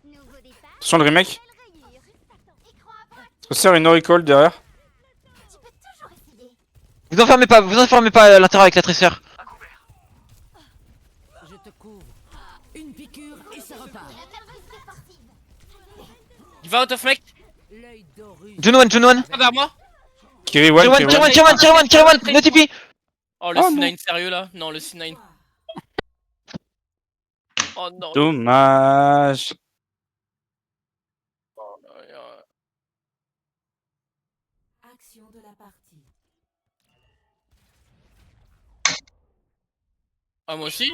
Nouveau départ. Attention le remake. Rayure. Écran à pointe. Ça sert une no recall derrière. Tu peux toujours essayer. Vous enfermez pas à l'intérieur avec la tresseur. Je te couvre. Une piqûre et ça repart. Diva out of mec. L'œil d'Horus. Juno one. Pas vers moi. Kiri one, Tire one. No TP. Oh, le Oh, C9 sérieux là? Non, le C9. Oh non. Dommage. Action de la partie. Ah, moi aussi.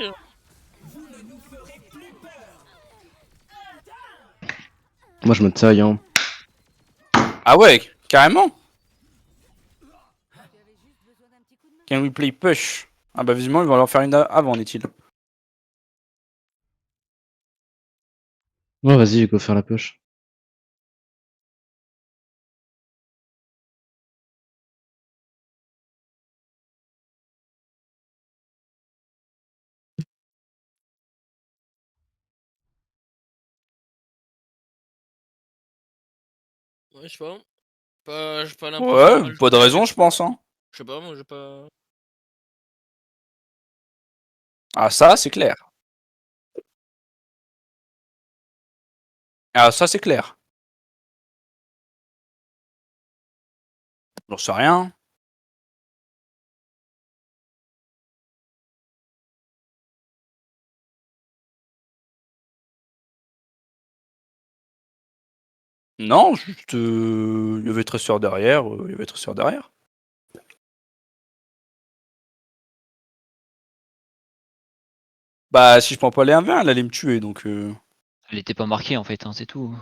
Moi je me taille, hein. Ah ouais, carrément. Can we play push? Ah bah visiblement ils vont leur faire une avant, est-il. Ouais, vas-y, go faire la push. Ouais, je sais pas. J'ai pas l'impression. Ouais, pas de raison je pense hein. Je sais pas, moi j'ai pas. Ah ça c'est clair. Ah ça c'est clair. J'en sais rien. Non, juste il y avait tresseur derrière, Bah, si je prends pas les 1v1, elle allait me tuer, donc Elle était pas marquée en fait, hein, c'est tout.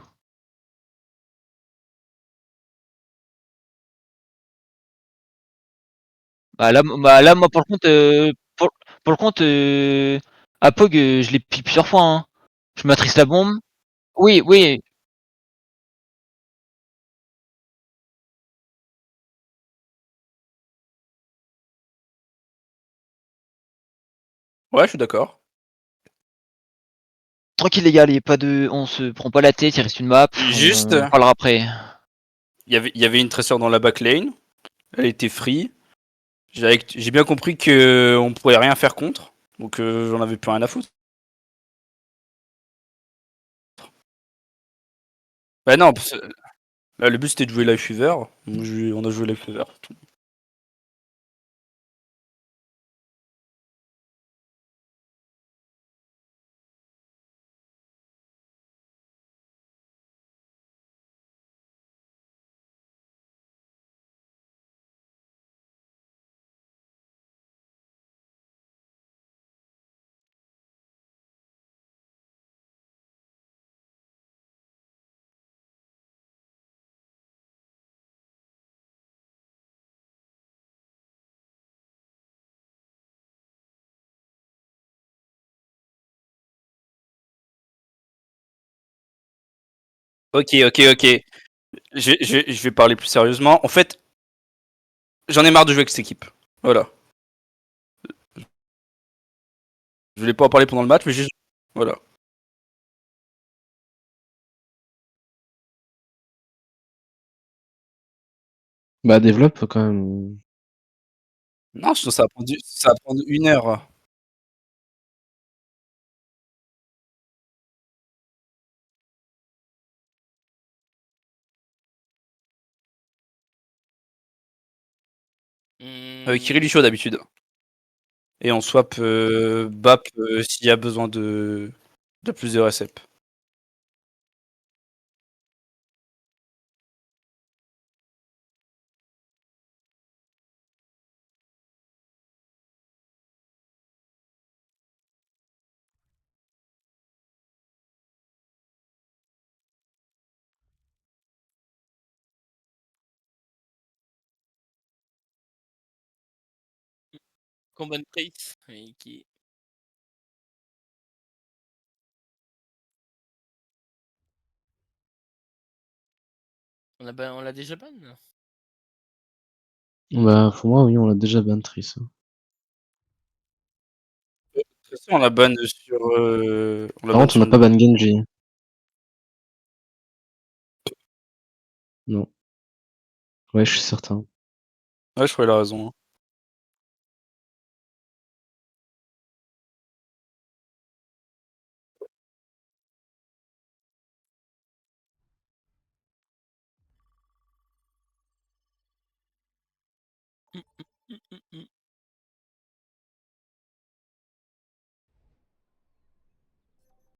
Bah là, moi pour le compte, pour le compte, à Pog, je l'ai pris plusieurs fois, hein. Je matrice la bombe. Oui, oui. ouais, je suis d'accord. Tranquille les gars, y a pas de, on se prend pas la tête, il reste une map, Juste, on parlera après. il y avait une tresseur dans la backlane, elle était free. J'ai bien compris que on pourrait rien faire contre, donc j'en avais plus rien à foutre. Bah non, là, le but c'était de jouer Life Fever, on a joué Life Fever. Ok, ok, ok. Je vais parler plus sérieusement. En fait, j'en ai marre de jouer avec cette équipe. Voilà. Je voulais pas en parler pendant le match, mais juste. Voilà. Bah, développe quand même. Non, sinon ça va prendre 1 heure. Avec Kirill est chaud d'habitude. Et on swap BAP s'il y a besoin de plus de récep. Combat Trace, et qui... on l'a déjà ban? Bah, pour moi, oui, on l'a déjà ban Triss. De toute façon, on la banne sur. On la Par banne contre, on sur n'a pas ban Genji. Non. Ouais, je suis certain. Ouais, je crois qu'il a raison. Hein.